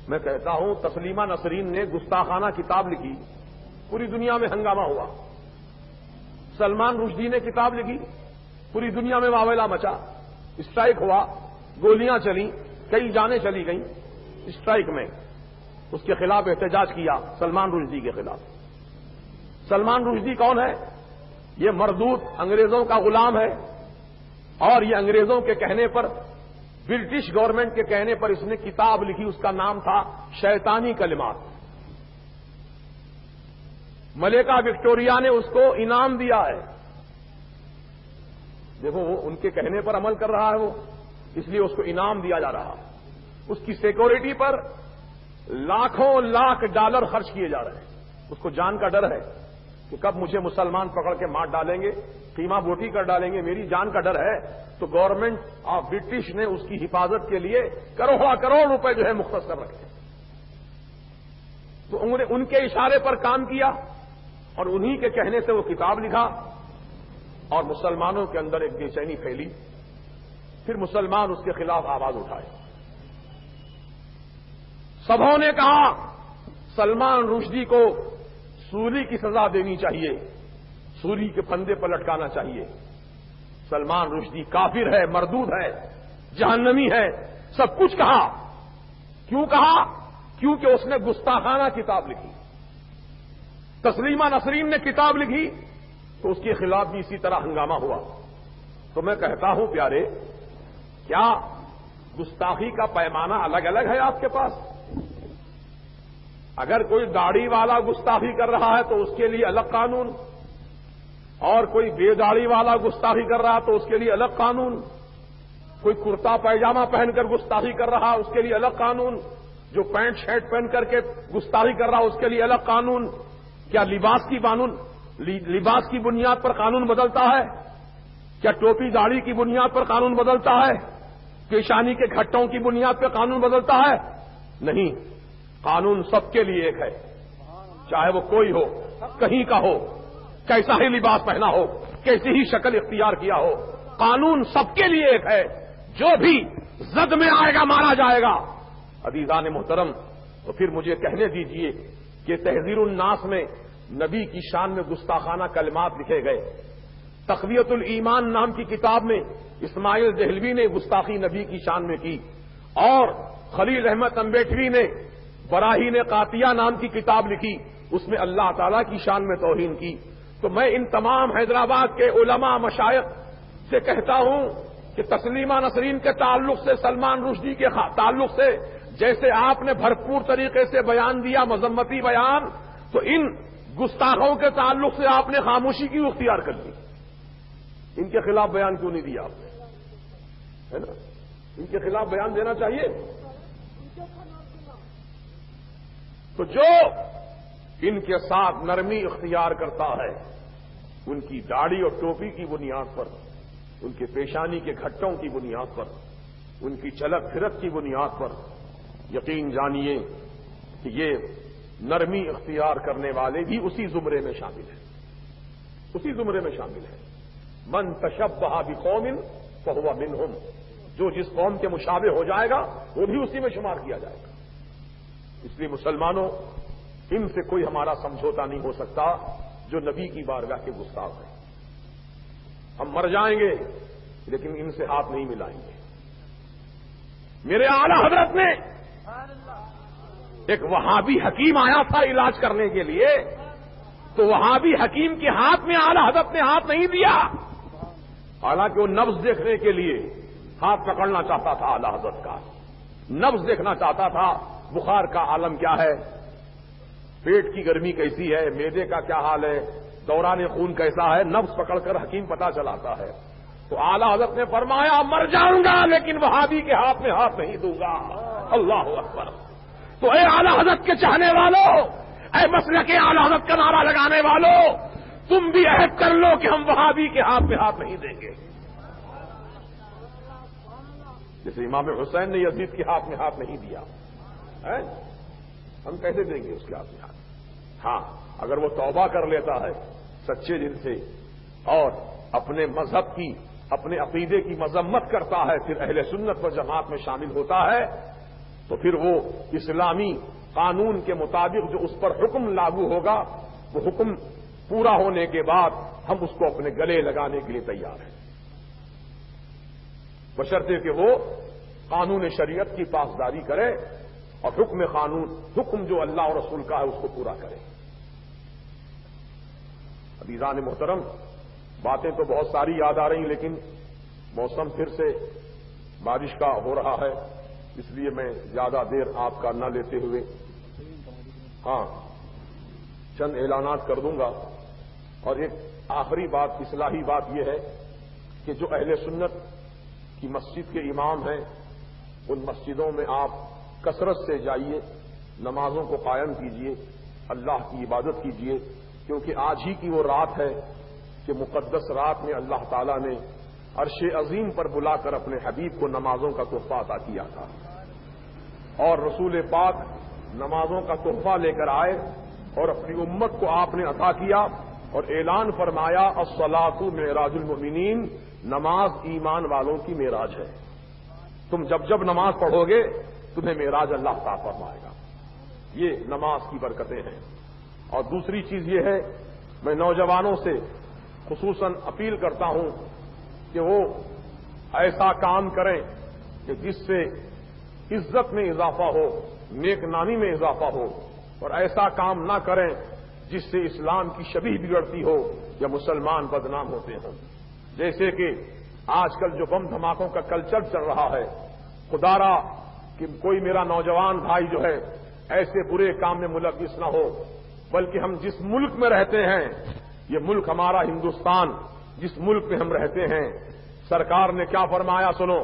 میں کہتا ہوں تسلیمہ نسرین نے گستاخانہ کتاب لکھی، پوری دنیا میں ہنگامہ ہوا. سلمان رشدی نے کتاب لکھی، پوری دنیا میں واویلا مچا، اسٹرائک ہوا، گولیاں چلیں، کئی جانیں چلی گئیں اسٹرائک میں. اس کے خلاف احتجاج کیا، سلمان رشدی کے خلاف. سلمان رشدی کون ہے؟ یہ مردود انگریزوں کا غلام ہے اور یہ انگریزوں کے کہنے پر برٹش گورنمنٹ کے کہنے پر اس نے کتاب لکھی، اس کا نام تھا شیطانی کلمات۔ ملکہ وکٹوریہ نے اس کو انعام دیا ہے۔ دیکھو وہ ان کے کہنے پر عمل کر رہا ہے وہ، اس لیے اس کو انعام دیا جا رہا ہے۔ اس کی سیکورٹی پر لاکھوں لاکھ ڈالر خرچ کیے جا رہے ہیں۔ اس کو جان کا ڈر ہے کہ کب مجھے مسلمان پکڑ کے مار ڈالیں گے، قیمہ بوٹی کر ڈالیں گے، میری جان کا ڈر ہے۔ تو گورنمنٹ آف برٹش نے اس کی حفاظت کے لیے کروڑ روپے جو ہے مختص کر رکھے۔ تو انہوں نے ان کے اشارے پر کام کیا اور انہی کے کہنے سے وہ کتاب لکھا اور مسلمانوں کے اندر ایک بے چینی پھیلی۔ پھر مسلمان اس کے خلاف آواز اٹھائے۔ سبھوں نے کہا سلمان رشدی کو سولی کی سزا دینی چاہیے، سولی کے پھندے پر لٹکانا چاہیے۔ سلمان رشدی کافر ہے، مردود ہے، جہنمی ہے، سب کچھ کہا۔ کیوں کہا؟ کیونکہ اس نے گستاخانہ کتاب لکھی۔ تسلیمہ نسرین نے کتاب لکھی تو اس کے خلاف بھی اسی طرح ہنگامہ ہوا۔ تو میں کہتا ہوں پیارے، کیا گستاخی کا پیمانہ الگ الگ ہے آپ کے پاس؟ اگر کوئی داڑھی والا گستاخی کر رہا ہے تو اس کے لیے الگ قانون، اور کوئی بے داڑھی والا گستاخی کر رہا ہے تو اس کے لیے الگ قانون، کوئی کرتا پیجامہ پہن کر گستاخی کر رہا ہے اس کے لیے الگ قانون، جو پینٹ شرٹ پہن کر کے گستاخی کر رہا ہے اس کے لیے الگ قانون۔ کیا لباس کی بنیاد پر قانون بدلتا ہے؟ کیا ٹوپی داڑھی کی بنیاد پر قانون بدلتا ہے؟ پیشانی کے گھٹوں کی بنیاد پر قانون بدلتا ہے؟ نہیں، قانون سب کے لیے ایک ہے، چاہے وہ کوئی ہو، کہیں کا ہو، کیسا ہی لباس پہنا ہو، کیسی ہی شکل اختیار کیا ہو، قانون سب کے لیے ایک ہے۔ جو بھی زد میں آئے گا مارا جائے گا۔ عزیزان محترم، تو پھر مجھے کہنے دیجئے کہ تحذیر الناس میں نبی کی شان میں گستاخانہ کلمات لکھے گئے۔ تقویت الایمان نام کی کتاب میں اسماعیل دہلوی نے گستاخی نبی کی شان میں کی، اور خلیل احمد امبیٹوی نے براہین قاطیہ نام کی کتاب لکھی، اس میں اللہ تعالی کی شان میں توہین کی۔ تو میں ان تمام حیدرآباد کے علماء مشائخ سے کہتا ہوں کہ تسلیمہ نسرین کے تعلق سے، سلمان رشدی کے تعلق سے جیسے آپ نے بھرپور طریقے سے بیان دیا، مذمتی بیان، تو ان گستاخوں کے تعلق سے آپ نے خاموشی کیوں اختیار کر لی؟ ان کے خلاف بیان کیوں نہیں دیا آپ نے؟ ہے نا، ان کے خلاف بیان دینا چاہیے۔ تو جو ان کے ساتھ نرمی اختیار کرتا ہے، ان کی داڑھی اور ٹوپی کی بنیاد پر، ان کے پیشانی کے گھٹوں کی بنیاد پر، ان کی چلک پھرت کی بنیاد پر، یقین جانیے کہ یہ نرمی اختیار کرنے والے بھی اسی زمرے میں شامل ہیں، اسی زمرے میں شامل ہیں۔ من تشبہ بقوم فہو منہم، جو جس قوم کے مشابہ ہو جائے گا وہ بھی اسی میں شمار کیا جائے گا۔ اس لیے مسلمانوں، ان سے کوئی ہمارا سمجھوتا نہیں ہو سکتا جو نبی کی بارگاہ کے گستاخ ہیں۔ ہم مر جائیں گے لیکن ان سے ہاتھ نہیں ملائیں گے۔ میرے اعلی حضرت نے ایک وہابی حکیم آیا تھا علاج کرنے کے لیے، تو وہابی حکیم کے ہاتھ میں اعلی حضرت نے ہاتھ نہیں دیا، حالانکہ وہ نبض دیکھنے کے لیے ہاتھ پکڑنا چاہتا تھا۔ اعلی حضرت کا نبض دیکھنا چاہتا تھا، بخار کا عالم کیا ہے، پیٹ کی گرمی کیسی ہے، معدے کا کیا حال ہے، دوران خون کیسا ہے، نبض پکڑ کر حکیم پتہ چلاتا ہے۔ تو اعلی حضرت نے فرمایا مر جاؤں گا لیکن وہابی کے ہاتھ میں ہاتھ نہیں دوں گا۔ اللہ اکبر۔ تو اے اعلی حضرت کے چاہنے والوں، اے مسلک اعلی حضرت کا نعرہ لگانے والوں، تم بھی عہد کر لو کہ ہم وہابی کے ہاتھ میں ہاتھ نہیں دیں گے۔ جیسے امام حسین نے یزید کے ہاتھ میں ہاتھ نہیں دیا، ہم کیسے دیں گے اس کے ہاتھ میں ہاتھ؟ ہاں، اگر وہ توبہ کر لیتا ہے سچے دل سے اور اپنے مذہب کی، اپنے عقیدے کی مذمت کرتا ہے، پھر اہل سنت و جماعت میں شامل ہوتا ہے، تو پھر وہ اسلامی قانون کے مطابق جو اس پر حکم لاگو ہوگا، وہ حکم پورا ہونے کے بعد ہم اس کو اپنے گلے لگانے کے لیے تیار ہیں، بشرطے کہ وہ قانون شریعت کی پاسداری کرے اور حکم جو اللہ اور رسول کا ہے اس کو پورا کرے۔ عزیزان محترم، باتیں تو بہت ساری یاد آ رہی ہیں، لیکن موسم پھر سے بارش کا ہو رہا ہے، اس لیے میں زیادہ دیر آپ کا نہ لیتے ہوئے چند اعلانات کر دوں گا. اور ایک آخری بات، اصلاحی بات یہ ہے کہ جو اہل سنت کی مسجد کے امام ہیں ان مسجدوں میں آپ کثرت سے جائیے، نمازوں کو قائم کیجیے، اللہ کی عبادت کیجیے، کیونکہ آج ہی کی وہ رات ہے کہ مقدس رات میں اللہ تعالیٰ نے عرش عظیم پر بلا کر اپنے حبیب کو نمازوں کا تحفہ عطا کیا تھا، اور رسول پاک نمازوں کا تحفہ لے کر آئے اور اپنی امت کو آپ نے عطا کیا اور اعلان فرمایا الصلاۃ معراج المؤمنین، نماز ایمان والوں کی معراج ہے. تم جب جب نماز پڑھو گے تمہیں معراج اللہ عطا فرمائے گا. یہ نماز کی برکتیں ہیں. اور دوسری چیز یہ ہے، میں نوجوانوں سے خصوصاً اپیل کرتا ہوں کہ وہ ایسا کام کریں کہ جس سے عزت میں اضافہ ہو، نیک نامی میں اضافہ ہو، اور ایسا کام نہ کریں جس سے اسلام کی شبیہ بگڑتی ہو یا مسلمان بدنام ہوتے ہوں. جیسے کہ آج کل جو بم دھماکوں کا کلچر چل رہا ہے، خدا را کہ کوئی میرا نوجوان بھائی جو ہے ایسے برے کام میں ملوث نہ ہو، بلکہ ہم جس ملک میں رہتے ہیں، یہ ملک ہمارا ہندوستان، جس ملک میں ہم رہتے ہیں، سرکار نے کیا فرمایا سنو،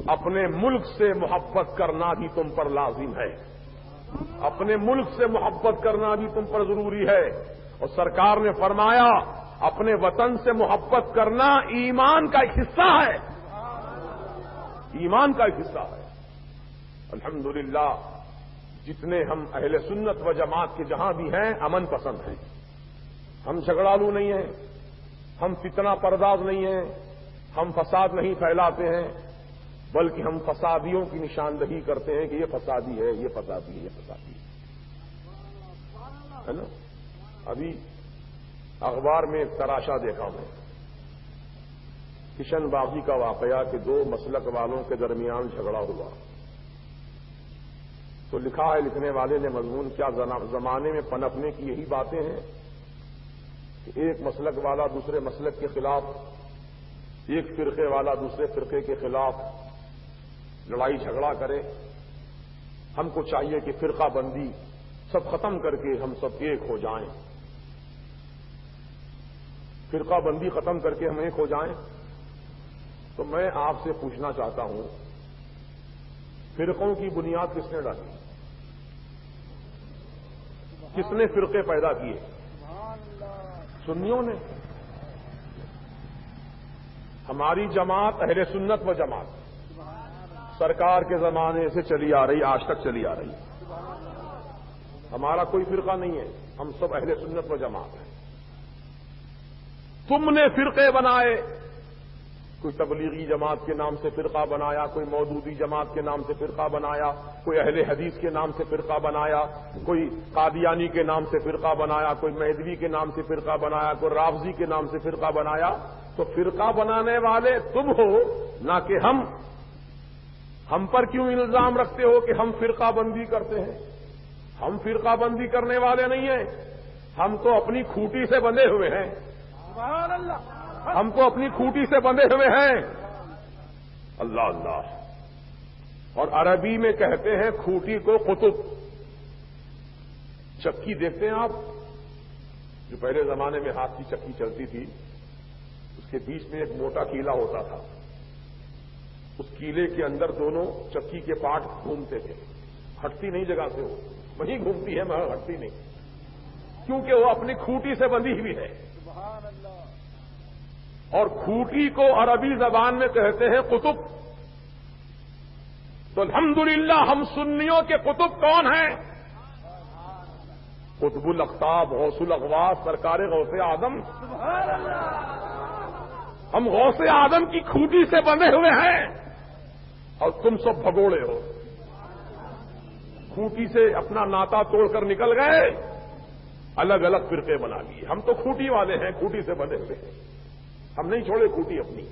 اپنے ملک سے محبت کرنا بھی تم پر لازم ہے، اپنے ملک سے محبت کرنا بھی تم پر ضروری ہے. اور سرکار نے فرمایا اپنے وطن سے محبت کرنا ایمان کا ایک حصہ ہے، ایمان کا ایک حصہ ہے. الحمدللہ جتنے ہم اہل سنت و جماعت کے جہاں بھی ہیں امن پسند ہیں، ہم جھگڑالو نہیں ہیں، ہم فتنہ پرداز نہیں ہیں، ہم فساد نہیں پھیلاتے ہیں، بلکہ ہم فسادیوں کی نشاندہی کرتے ہیں کہ یہ فسادی ہے، یہ فسادی ہے، یہ فسادی ہے نا. ابھی اخبار میں ایک تراشا دیکھا میں، کشن باغی کا واقعہ کہ دو مسلک والوں کے درمیان جھگڑا ہوا. تو لکھا ہے لکھنے والے نے مضمون، کیا زمانے میں پنپنے کی یہی باتیں ہیں کہ ایک مسلک والا دوسرے مسلک کے خلاف، ایک فرقے والا دوسرے فرقے کے خلاف لڑائی جھگڑا کرے. ہم کو چاہیے کہ فرقہ بندی سب ختم کر کے ہم سب ایک ہو جائیں، فرقہ بندی ختم کر کے ہم ایک ہو جائیں. تو میں آپ سے پوچھنا چاہتا ہوں، فرقوں کی بنیاد کس نے ڈالی؟ کس نے فرقے پیدا کیے؟ سنیوں نے. ہماری جماعت اہل سنت و جماعت سرکار کے زمانے سے چلی آ رہی، آج تک چلی آ رہی. ہمارا کوئی فرقہ نہیں ہے، ہم سب اہل سنت و جماعت ہیں. تم نے فرقے بنائے، کوئی تبلیغی جماعت کے نام سے فرقہ بنایا، کوئی مودودی جماعت کے نام سے فرقہ بنایا، کوئی اہل حدیث کے نام سے فرقہ بنایا، کوئی قادیانی کے نام سے فرقہ بنایا، کوئی مہدوی کے نام سے فرقہ بنایا، کوئی رافضی کے نام سے فرقہ بنایا. تو فرقہ بنانے والے تم ہو، نہ کہ ہم. ہم پر کیوں الزام رکھتے ہو کہ ہم فرقہ بندی کرتے ہیں؟ ہم فرقہ بندی کرنے والے نہیں ہیں، ہم تو اپنی کھوٹی سے بندھے ہوئے ہیں. سبحان اللہ. ہم تو اپنی کھوٹی سے بندھے ہوئے ہیں. اللہ اللہ. اور عربی میں کہتے ہیں کھوٹی کو قطب. چکی دیکھتے ہیں آپ، جو پہلے زمانے میں ہاتھ کی چکی چلتی تھی، اس کے بیچ میں ایک موٹا کیلا ہوتا تھا. اس کیلے کے اندر دونوں چکی کے پارٹ گھومتے تھے، ہٹتی نہیں جگہ سے، وہ وہیں گھومتی ہے مگر ہٹتی نہیں، کیونکہ وہ اپنی کھوٹی سے بندھی ہوئی ہے. اور کھوٹی کو عربی زبان میں کہتے ہیں قطب. تو الحمدللہ ہم سنیوں کے قطب کون ہیں؟ قطب الاقطاب، غوث الاغواث، سرکار غوث اعظم. ہم غوث اعظم کی کھوٹی سے بندھے ہوئے ہیں، اور تم سب بھگوڑے ہو، کھوٹی سے اپنا ناتا توڑ کر نکل گئے، الگ الگ فرقے بنا لیے. ہم تو کھوٹی والے ہیں، کھوٹی سے بندھے ہوئے ہیں، ہم نہیں چھوڑے کھوٹی اپنی.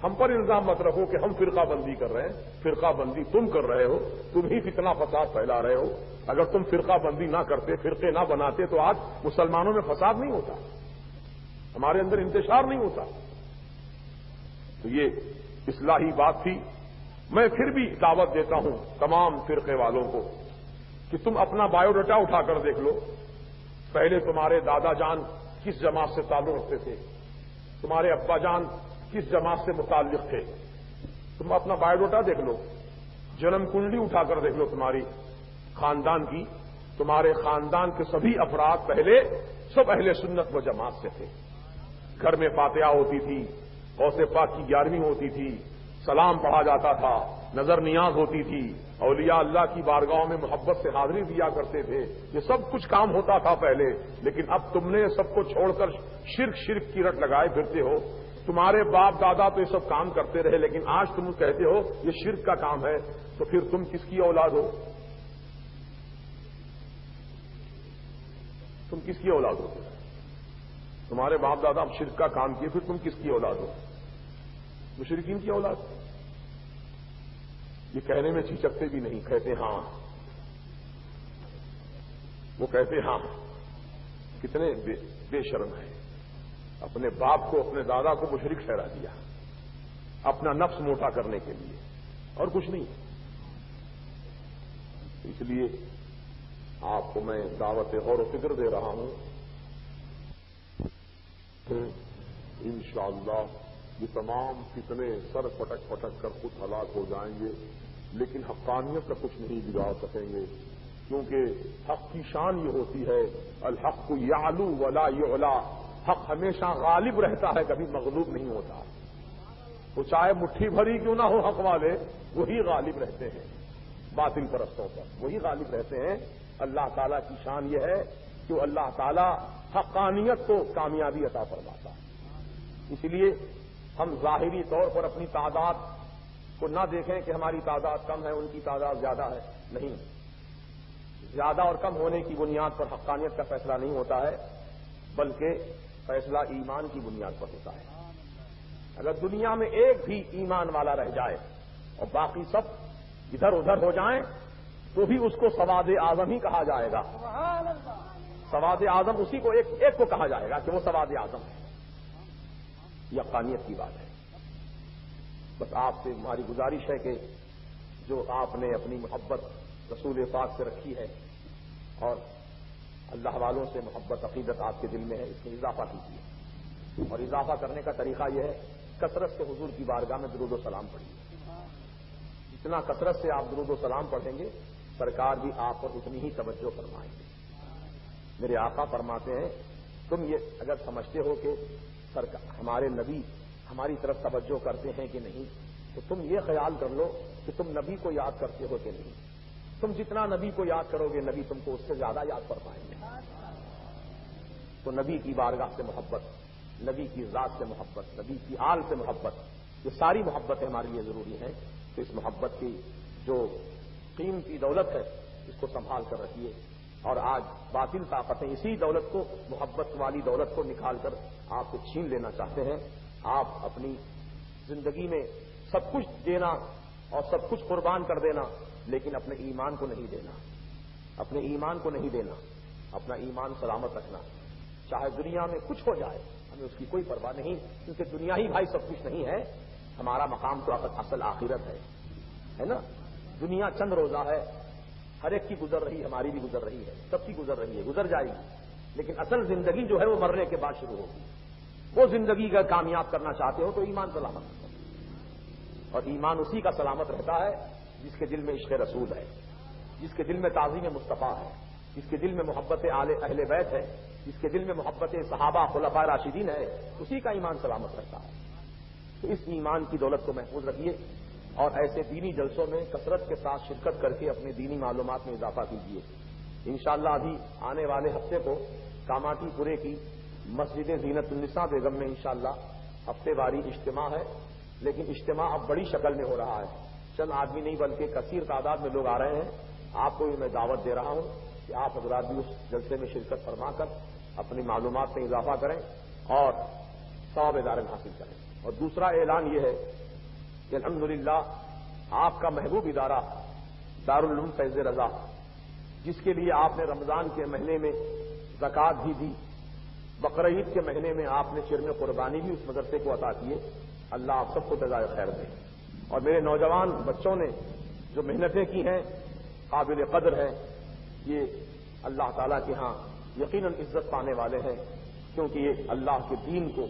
ہم پر الزام مت رکھو کہ ہم فرقہ بندی کر رہے ہیں. فرقہ بندی تم کر رہے ہو، تم ہی فتنہ فساد پھیلا رہے ہو. اگر تم فرقہ بندی نہ کرتے، فرقے نہ بناتے، تو آج مسلمانوں میں فساد نہیں ہوتا، ہمارے اندر انتشار نہیں ہوتا. تو یہ اصلاحی بات تھی. میں پھر بھی دعوت دیتا ہوں تمام فرقے والوں کو کہ تم اپنا بایو ڈاٹا اٹھا کر دیکھ لو. پہلے تمہارے دادا جان کس جماعت سے تعلق رکھتے تھے, تمہارے ابا جان کس جماعت سے متعلق تھے. تم اپنا بایو ڈاٹا دیکھ لو, جنم کنڈلی اٹھا کر دیکھ لو تمہاری خاندان کی. تمہارے خاندان کے سبھی افراد پہلے سب اہل سنت و جماعت سے تھے. گھر میں فاتحہ ہوتی تھی, غوث پاک کی 11ویں ہوتی تھی, سلام پڑھا جاتا تھا, نظر نیاز ہوتی تھی, اولیاء اللہ کی بارگاہوں میں محبت سے حاضری دیا کرتے تھے. یہ سب کچھ کام ہوتا تھا پہلے, لیکن اب تم نے سب کو چھوڑ کر شرک کی رٹ لگائے پھرتے ہو. تمہارے باپ دادا تو یہ سب کام کرتے رہے, لیکن آج تم کہتے ہو یہ شرک کا کام ہے, تو پھر تم کس کی اولاد ہو؟ تم کس کی اولاد ہو؟ تمہارے باپ دادا اب شرک کا کام کیے, پھر تم کس کی اولاد ہو؟ مشرکین کی اولاد. یہ کہنے میں جھجکتے بھی نہیں, کہتے ہاں. وہ کہتے ہاں. کتنے بے شرم ہے, اپنے باپ کو اپنے دادا کو مشرک ٹھہرا دیا اپنا نفس موٹا کرنے کے لیے, اور کچھ نہیں. اس لیے آپ کو میں دعوت غور و فکر دے رہا ہوں. انشاءاللہ یہ تمام فتنے سر پٹک پٹک کر خود ہلاک ہو جائیں گے, لیکن حقانیت کا کچھ نہیں بگاڑ سکیں گے, کیونکہ حق کی شان یہ ہوتی ہے الحق یعلو ولا یعلا. حق ہمیشہ غالب رہتا ہے, کبھی مغلوب نہیں ہوتا. وہ چاہے مٹھی بھری کیوں نہ ہو, حق والے وہی غالب رہتے ہیں باطل پرستوں پر, وہی غالب رہتے ہیں. اللہ تعالیٰ کی شان یہ ہے کہ وہ اللہ تعالیٰ حقانیت کو کامیابی عطا فرماتا ہے. اس لیے ہم ظاہری طور پر اپنی تعداد کو نہ دیکھیں کہ ہماری تعداد کم ہے, ان کی تعداد زیادہ ہے. نہیں, زیادہ اور کم ہونے کی بنیاد پر حقانیت کا فیصلہ نہیں ہوتا ہے, بلکہ فیصلہ ایمان کی بنیاد پر ہوتا ہے. اگر دنیا میں ایک بھی ایمان والا رہ جائے اور باقی سب ادھر ادھر ہو جائیں, تو بھی اس کو سواد اعظم ہی کہا جائے گا. سواد اعظم اسی کو ایک کو کہا جائے گا کہ وہ سواد اعظم ہے. یہ حقانیت کی بات ہے. بس آپ سے ہماری گزارش ہے کہ جو آپ نے اپنی محبت رسول پاک سے رکھی ہے اور اللہ والوں سے محبت عقیدت آپ کے دل میں ہے, اس میں اضافہ کیجیے. اور اضافہ کرنے کا طریقہ یہ ہے کثرت سے حضور کی بارگاہ میں درود و سلام پڑھیے. جتنا کثرت سے آپ درود و سلام پڑھیں گے, سرکار بھی آپ پر اتنی ہی توجہ فرمائیں گے. میرے آقا فرماتے ہیں تم یہ اگر سمجھتے ہو کہ ہمارے نبی ہماری طرف توجہ کرتے ہیں کہ نہیں, تو تم یہ خیال کر لو کہ تم نبی کو یاد کرتے ہو کہ نہیں. تم جتنا نبی کو یاد کرو گے, نبی تم کو اس سے زیادہ یاد فرمائیں گے. تو نبی کی بارگاہ سے محبت, نبی کی ذات سے محبت, نبی کی آل سے محبت, یہ ساری محبتیں ہمارے لیے ضروری ہیں. تو اس محبت کی جو قیمتی دولت ہے اس کو سنبھال کر رکھیے. اور آج باطل طاقتیں اسی دولت کو, محبت والی دولت کو نکال کر آپ سے چھین لینا چاہتے ہیں. آپ اپنی زندگی میں سب کچھ دینا اور سب کچھ قربان کر دینا, لیکن اپنے ایمان کو نہیں دینا. اپنے ایمان کو نہیں دینا, اپنا ایمان سلامت رکھنا. چاہے دنیا میں کچھ ہو جائے ہمیں اس کی کوئی پرواہ نہیں, کیونکہ دنیا ہی بھائی سب کچھ نہیں ہے. ہمارا مقام تو اصل آخرت ہے نا. دنیا چند روزہ ہے, ہر ایک کی گزر رہی, ہماری بھی گزر رہی ہے, سب کی گزر رہی ہے, گزر جائے گی. لیکن اصل زندگی جو ہے وہ مرنے کے بعد شروع ہوگی. وہ زندگی کا کامیاب کرنا چاہتے ہو تو ایمان سلامت رکھو. اور ایمان اسی کا سلامت رہتا ہے جس کے دل میں عشق رسول ہے, جس کے دل میں تعظیم مصطفیٰ ہے, جس کے دل میں محبت اہل بیت ہے, جس کے دل میں محبت صحابہ خلفاء راشدین ہے, اسی کا ایمان سلامت رہتا ہے. تو اس ایمان کی دولت کو محفوظ رکھیے اور ایسے دینی جلسوں میں کثرت کے ساتھ شرکت کر کے اپنے دینی معلومات میں اضافہ کیجیے. انشاءاللہ ابھی آنے والے ہفتے کو کاماٹی پورے کی مسجد زینت النساء بیگم میں انشاءاللہ ہفتے واری اجتماع ہے, لیکن اجتماع اب بڑی شکل میں ہو رہا ہے. چند آدمی نہیں بلکہ کثیر تعداد میں لوگ آ رہے ہیں. آپ کو بھی میں دعوت دے رہا ہوں کہ آپ حضرات بھی اس جلسے میں شرکت فرما کر اپنی معلومات میں اضافہ کریں اور ثواب دارین حاصل کریں. اور دوسرا اعلان یہ ہے کہ الحمدللہ آپ کا محبوب ادارہ دارالعلوم فیض رضا, جس کے لیے آپ نے رمضان کے مہینے میں زکوٰۃ بھی دی, بقرعید کے مہینے میں آپ نے شرم قربانی بھی اس مدرسے کو عطا کیے, اللہ آپ سب کو جزائے خیر دے. اور میرے نوجوان بچوں نے جو محنتیں کی ہیں قابل قدر ہیں، یہ اللہ تعالیٰ کے ہاں یقیناً عزت پانے والے ہیں، کیونکہ یہ اللہ کے دین کو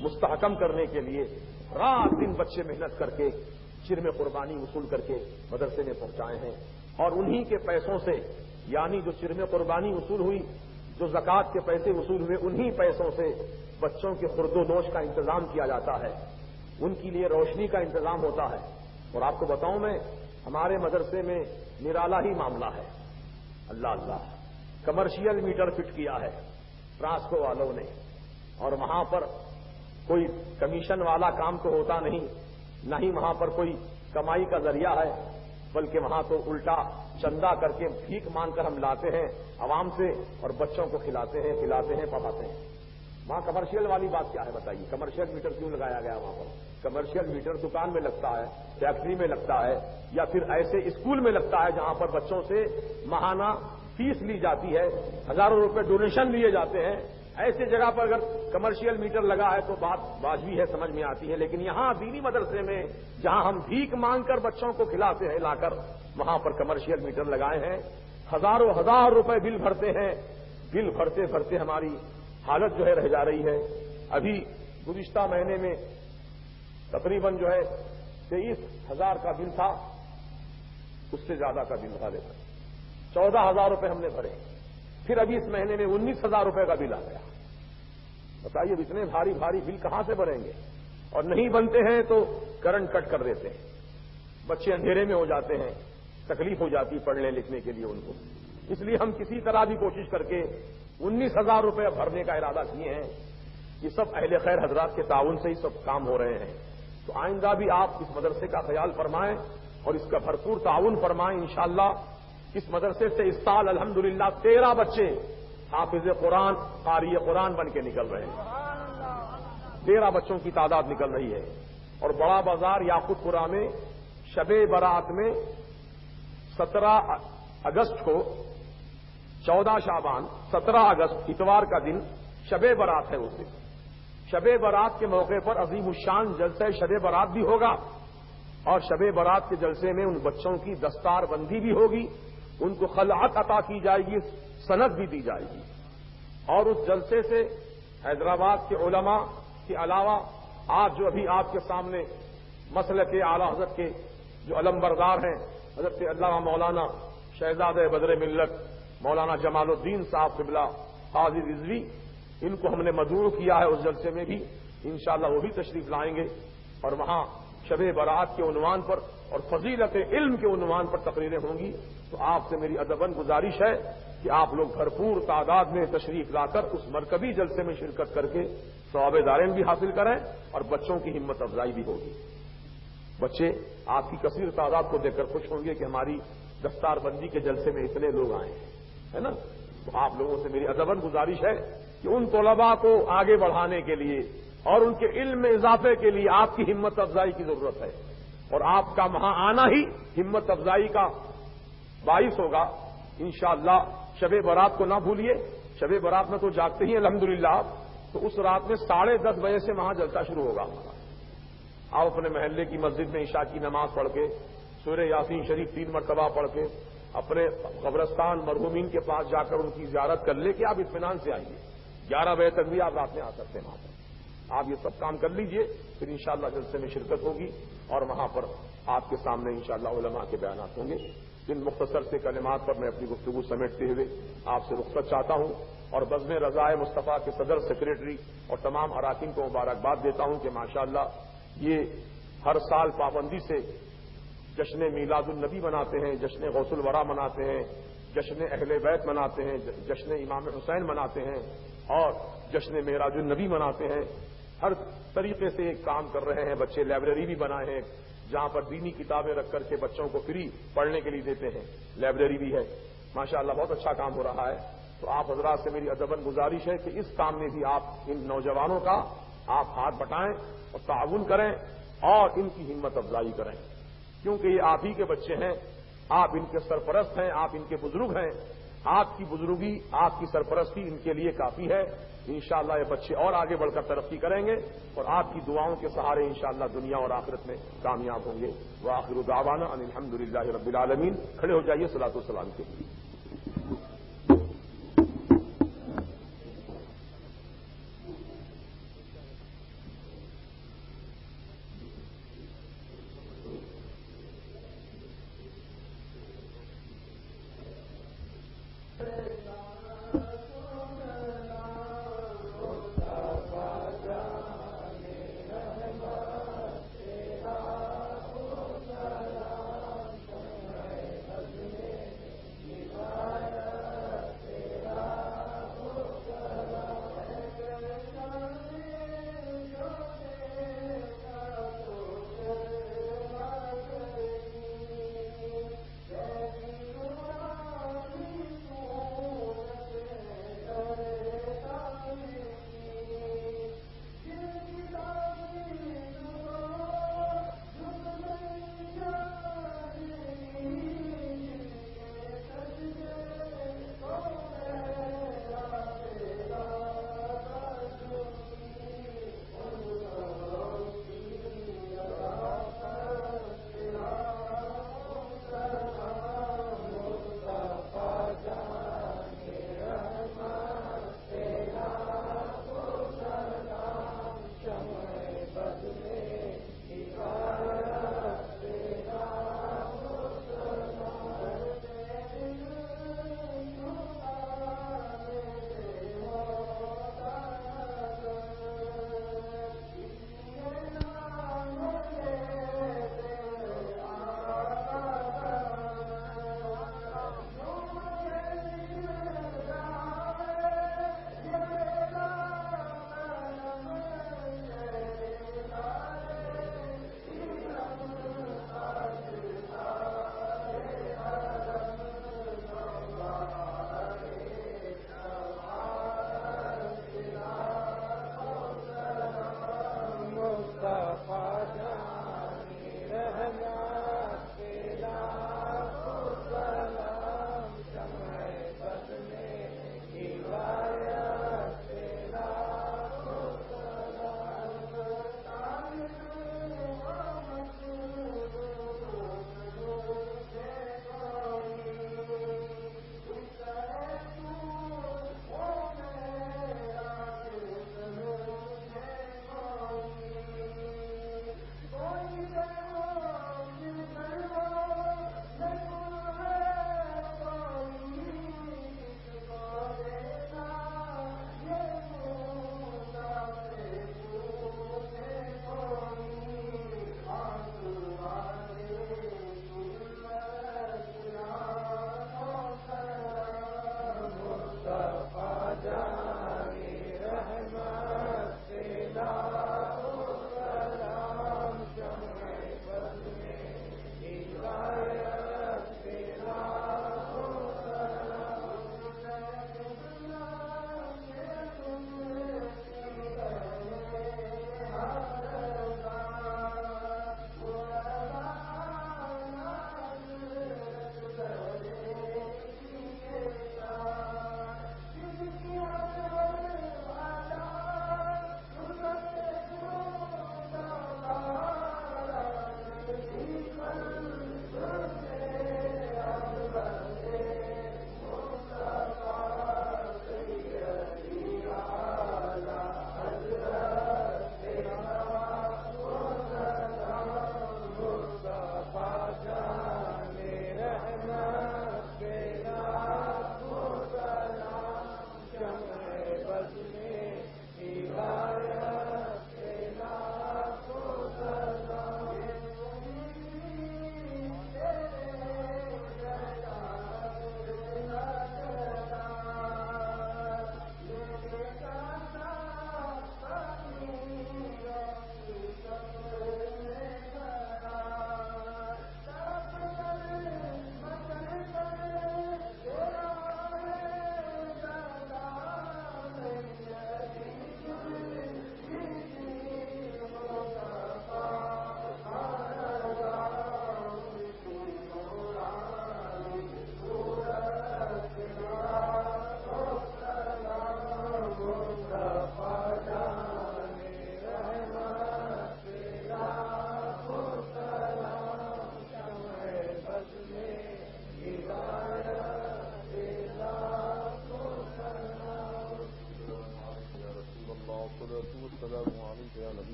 مستحکم کرنے کے لیے رات دن بچے محنت کر کے چرم قربانی وصول کر کے مدرسے میں پہنچائے ہیں. اور انہی کے پیسوں سے، یعنی جو چرم قربانی وصول ہوئی، جو زکوٰۃ کے پیسے وصول ہوئے، انہی پیسوں سے بچوں کے خورد و نوش کا انتظام کیا جاتا ہے، ان کے لیے روشنی کا انتظام ہوتا ہے. اور آپ کو بتاؤں میں، ہمارے مدرسے میں نرالا ہی معاملہ ہے. اللہ اللہ، کمرشل میٹر فٹ کیا ہے ٹرانسکو والوں نے، اور وہاں پر کوئی کمیشن والا کام تو ہوتا نہیں، نہ ہی وہاں پر کوئی کمائی کا ذریعہ ہے، بلکہ وہاں تو الٹا چندہ کر کے بھیک مانگ کر ہم لاتے ہیں عوام سے اور بچوں کو کھلاتے ہیں پڑھاتے ہیں. وہاں کمرشل والی بات کیا ہے بتائیے؟ کمرشل میٹر کیوں لگایا گیا وہاں پر؟ کمرشل میٹر دکان میں لگتا ہے، فیکٹری میں لگتا ہے، یا پھر ایسے اسکول میں لگتا ہے جہاں پر بچوں سے ماہانہ فیس لی جاتی ہے، ہزاروں روپے ڈونیشن لیے جاتے ہیں. ایسے جگہ پر اگر کمرشل میٹر لگا ہے تو بات واجبی ہے، سمجھ میں آتی ہے. لیکن یہاں دینی مدرسے میں جہاں ہم بھیک مانگ کر بچوں کو کھلاتے ہیں لا کر، وہاں پر کمرشل میٹر لگائے ہیں، ہزار روپے بل بھرتے ہیں. بل بھرتے بھرتے ہماری حالت جو ہے رہ جا رہی ہے. ابھی گزشتہ مہینے میں تقریباً 23,000 کا بل تھا، اس سے زیادہ کا بل بھرا دیتا. 14,000 روپے ہم نے بھرے. پھر ابھی اس مہینے میں 19,000 روپے کا بل آ گیا. بتائیے اتنے بھاری بھاری بل کہاں سے بھریں گے؟ اور نہیں بنتے ہیں تو کرنٹ کٹ کر دیتے ہیں، بچے اندھیرے میں ہو جاتے ہیں، تکلیف ہو جاتی پڑھنے لکھنے کے لیے ان کو. اس لیے ہم کسی طرح بھی کوشش کر کے 19,000 روپے بھرنے کا ارادہ کیے ہیں. یہ سب اہل خیر حضرات کے تعاون سے ہی سب کام ہو رہے ہیں. تو آئندہ بھی آپ اس مدرسے کا خیال فرمائیں اور اس کا بھرپور تعاون فرمائیں. انشاءاللہ اس مدرسے سے اس سال الحمدللہ 13 بچے حافظ قرآن، قاری قرآن بن کے نکل رہے ہیں. 13 بچوں کی تعداد نکل رہی ہے. اور بڑا بازار یاقوت پورہ میں شب برات میں 17 اگست کو، 14 شعبان 17 اگست اتوار کا دن شب برات ہے. اس دن شب برات کے موقع پر عظیم الشان جلسہ شب برات بھی ہوگا، اور شب برات کے جلسے میں ان بچوں کی دستار بندی بھی ہوگی، ان کو خلعت عطا کی جائے گی، سند بھی دی جائے گی. اور اس جلسے سے حیدرآباد کے علماء کے علاوہ آج جو ابھی آپ کے سامنے مسلک اعلی حضرت کے جو علم بردار ہیں، حضرت علامہ مولانا شہزادہ بدر ملت مولانا جمال الدین صاحب قبلہ قاضی رضوی، ان کو ہم نے مدعو کیا ہے اس جلسے میں بھی. انشاءاللہ وہ بھی تشریف لائیں گے، اور وہاں شب برات کے عنوان پر اور فضیلت علم کے عنوان پر تقریریں ہوں گی. تو آپ سے میری ادباً گزارش ہے کہ آپ لوگ بھرپور تعداد میں تشریف لا کر اس مرکبی جلسے میں شرکت کر کے ثواب دارین بھی حاصل کریں، اور بچوں کی ہمت افزائی بھی ہوگی. بچے آپ کی کثیر تعداد کو دیکھ کر خوش ہوں گے کہ ہماری دستار بندی کے جلسے میں اتنے لوگ آئے ہیں، ہے نا. تو آپ لوگوں سے میری ادباً گزارش ہے کہ ان طلباء کو آگے بڑھانے کے لیے اور ان کے علم میں اضافے کے لیے آپ کی ہمت افزائی کی ضرورت ہے، اور آپ کا وہاں آنا ہی ہمت افزائی کا باعث ہوگا. انشاءاللہ شب برات کو نہ بھولیے. شب برات میں تو جاگتے ہی الحمدللہ، تو اس رات میں 10:30 بجے سے وہاں جلسہ شروع ہوگا. آپ اپنے محلے کی مسجد میں عشاء کی نماز پڑھ کے سورہ یاسین شریف 3 مرتبہ پڑھ کے اپنے قبرستان مرحومین کے پاس جا کر ان کی زیارت کر لے کے آپ اطمینان سے آئیے. 11 بجے تک بھی آپ رات میں آ سکتے ہیں وہاں پر. آپ یہ سب کام کر لیجئے، پھر انشاءاللہ جلسے میں شرکت ہوگی، اور وہاں پر آپ کے سامنے انشاءاللہ علماء کے بیانات ہوں گے. جن مختصر سے کلمات پر میں اپنی گفتگو سمیٹتے ہوئے آپ سے رخصت چاہتا ہوں، اور بزم رضائے مصطفیٰ کے صدر سیکریٹری اور تمام اراکین کو مبارکباد دیتا ہوں کہ ماشاءاللہ یہ ہر سال پابندی سے جشن میلاد النبی مناتے ہیں، جشن غوث الورا مناتے ہیں، جشن اہل بیت مناتے ہیں، جشن امام حسین مناتے ہیں، اور جشن معراج النبی مناتے ہیں. ہر طریقے سے ایک کام کر رہے ہیں. بچے لائبریری بھی بنائے ہیں جہاں پر دینی کتابیں رکھ کر کے بچوں کو فری پڑھنے کے لیے دیتے ہیں. لائبریری بھی ہے. ماشاءاللہ بہت اچھا کام ہو رہا ہے. تو آپ حضرات سے میری ادباً گزارش ہے کہ اس کام میں بھی آپ ان نوجوانوں کا آپ ہاتھ بٹائیں اور تعاون کریں اور ان کی ہمت افزائی کریں، کیونکہ یہ آپ ہی کے بچے ہیں، آپ ان کے سرپرست ہیں، آپ ان کے بزرگ ہیں. آپ کی بزرگی، آپ کی سرپرستی ان کے لیے کافی ہے. انشاءاللہ یہ بچے اور آگے بڑھ کر ترقی کریں گے اور آپ کی دعاؤں کے سہارے انشاءاللہ دنیا اور آخرت میں کامیاب ہوں گے. وآخر دعوانا ان الحمدللہ رب العالمین. کھڑے ہو جائیے صلاۃ والسلام کے لیے.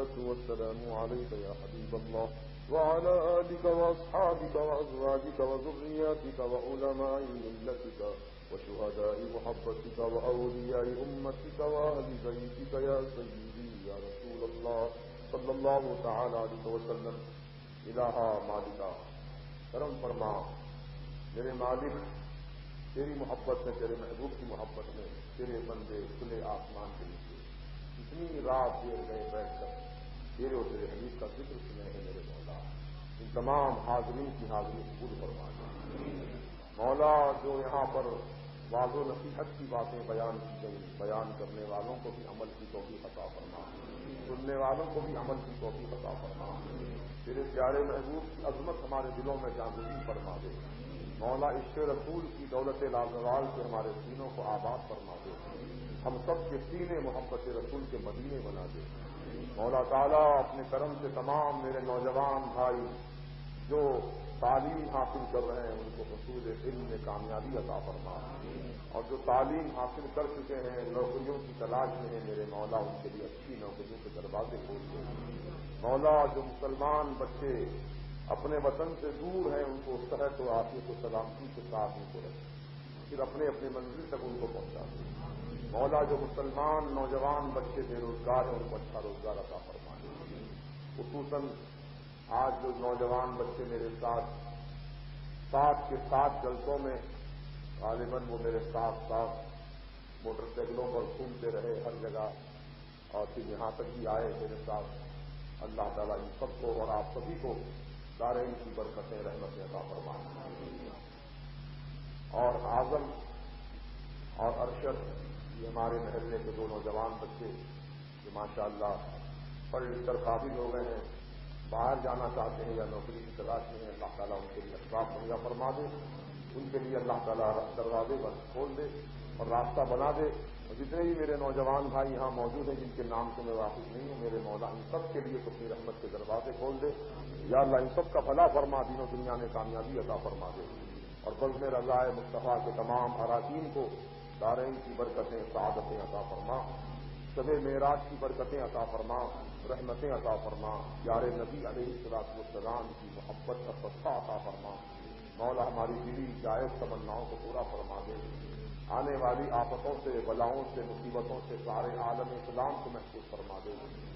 الصلاة والسلام عليك يا حبيب الله وعلى آلك وأصحابك وأزواجك وذرياتك وعلماء ملتك وشهداء محبتك وأولياء أمتك وأهل بيتك يا سيدي يا رسول الله صلى الله تعالى عليه وسلم. الہا مالکا کرم فرما میرے مالک، تیری محبت میں، تیرے محبوب کی محبت میں تیرے بندے کھلے آسمان کے نیچے اتنی رات دیر گئے بیٹھ کر تیرے اور تیرے حبیب کا ذکر سنے ہیں میرے مولا. ان تمام حاضرین کی حاضری قبول فرما. مولا جو یہاں پر واضح و نصیحت کی باتیں بیان کی گئی، بیان کرنے والوں کو بھی عمل کی توفیق عطا فرما، سننے والوں کو بھی عمل کی توفیق عطا فرما. تیرے پیارے محبوب کی عظمت ہمارے دلوں میں جاگزی فرما دے. مولا عشق رسول کی دولت لازوال سے ہمارے سینوں کو آباد فرما دے. ہم سب کے سینے محبت رسول کے مدینے بنا دے. مولا تعالیٰ اپنے کرم سے تمام میرے نوجوان بھائی جو تعلیم حاصل کر رہے ہیں ان کو حصول علم میں کامیابی عطا فرما، اور جو تعلیم حاصل کر چکے ہیں نوکریوں کی تلاش میں ہیں میرے مولا ان کے لیے اچھی نوکریوں کے دروازے کھول دے. مولا جو مسلمان بچے اپنے وطن سے دور ہیں ان کو صحت و عافیت و سلامتی کے ساتھ ان کو رکھے، پھر اپنے اپنے منزل تک ان کو پہنچا دے. مولا جو مسلمان نوجوان بچے بے روزگار ہیں ان کو اچھا روزگار عطا فرما دے. خصوصاً آج جو نوجوان بچے میرے ساتھ 7 کے 7 جلسوں میں غالباً وہ میرے ساتھ موٹر سائیکلوں پر گھومتے رہے ہر جگہ اور پھر یہاں تک بھی آئے میرے ساتھ. اللہ تعالیٰ ان سب کو اور آپ سبھی کو دارین کی برکتیں رحمتیں عطا فرما. اور اعظم اور ارشد یہ ہمارے محلے کے 2 نوجوان بچے جو ماشاءاللہ پڑھ لکھ کر قابل ہو گئے ہیں، باہر جانا چاہتے ہیں یا نوکری کی تلاش میں ہیں، اللہ تعالیٰ ان کے لیے اسباب مہیا فرما دے. ان کے لیے اللہ تعالیٰ دروازے بند کھول دے اور راستہ بنا دے. اور جتنے بھی میرے نوجوان بھائی یہاں موجود ہیں جن کے نام سے میں واقف نہیں ہوں، میرے مولا ان سب کے لیے اپنی رحمت کے دروازے کھول دے. یا اللہ ان سب کا بھلا فرما، دین و دنیا میں کامیابی عطا فرما دے. اور بزم رضا مصطفیٰ کے تمام اراکین کو دارین کی برکتیں، سعادتیں عطا فرما، شب معراج کی برکتیں عطا فرما، رحمتیں عطا فرما. پیار نبی علیہ السلام کی محبت کا صدقہ عطا فرما. مولا ہماری دلی جائز تمناؤں کو پورا فرما دے. آنے والی آفتوں سے، بلاؤں سے، مصیبتوں سے سارے عالم اسلام کو محفوظ فرما دے.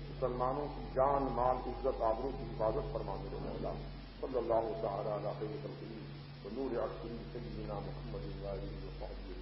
مسلمانوں کی جان، مال، عزت، آبرو کی حفاظت فرما دے مولا. صلی اللہ تعالی علیہ وسلم ونور عرشه سيدنا محمد وآله وصحبه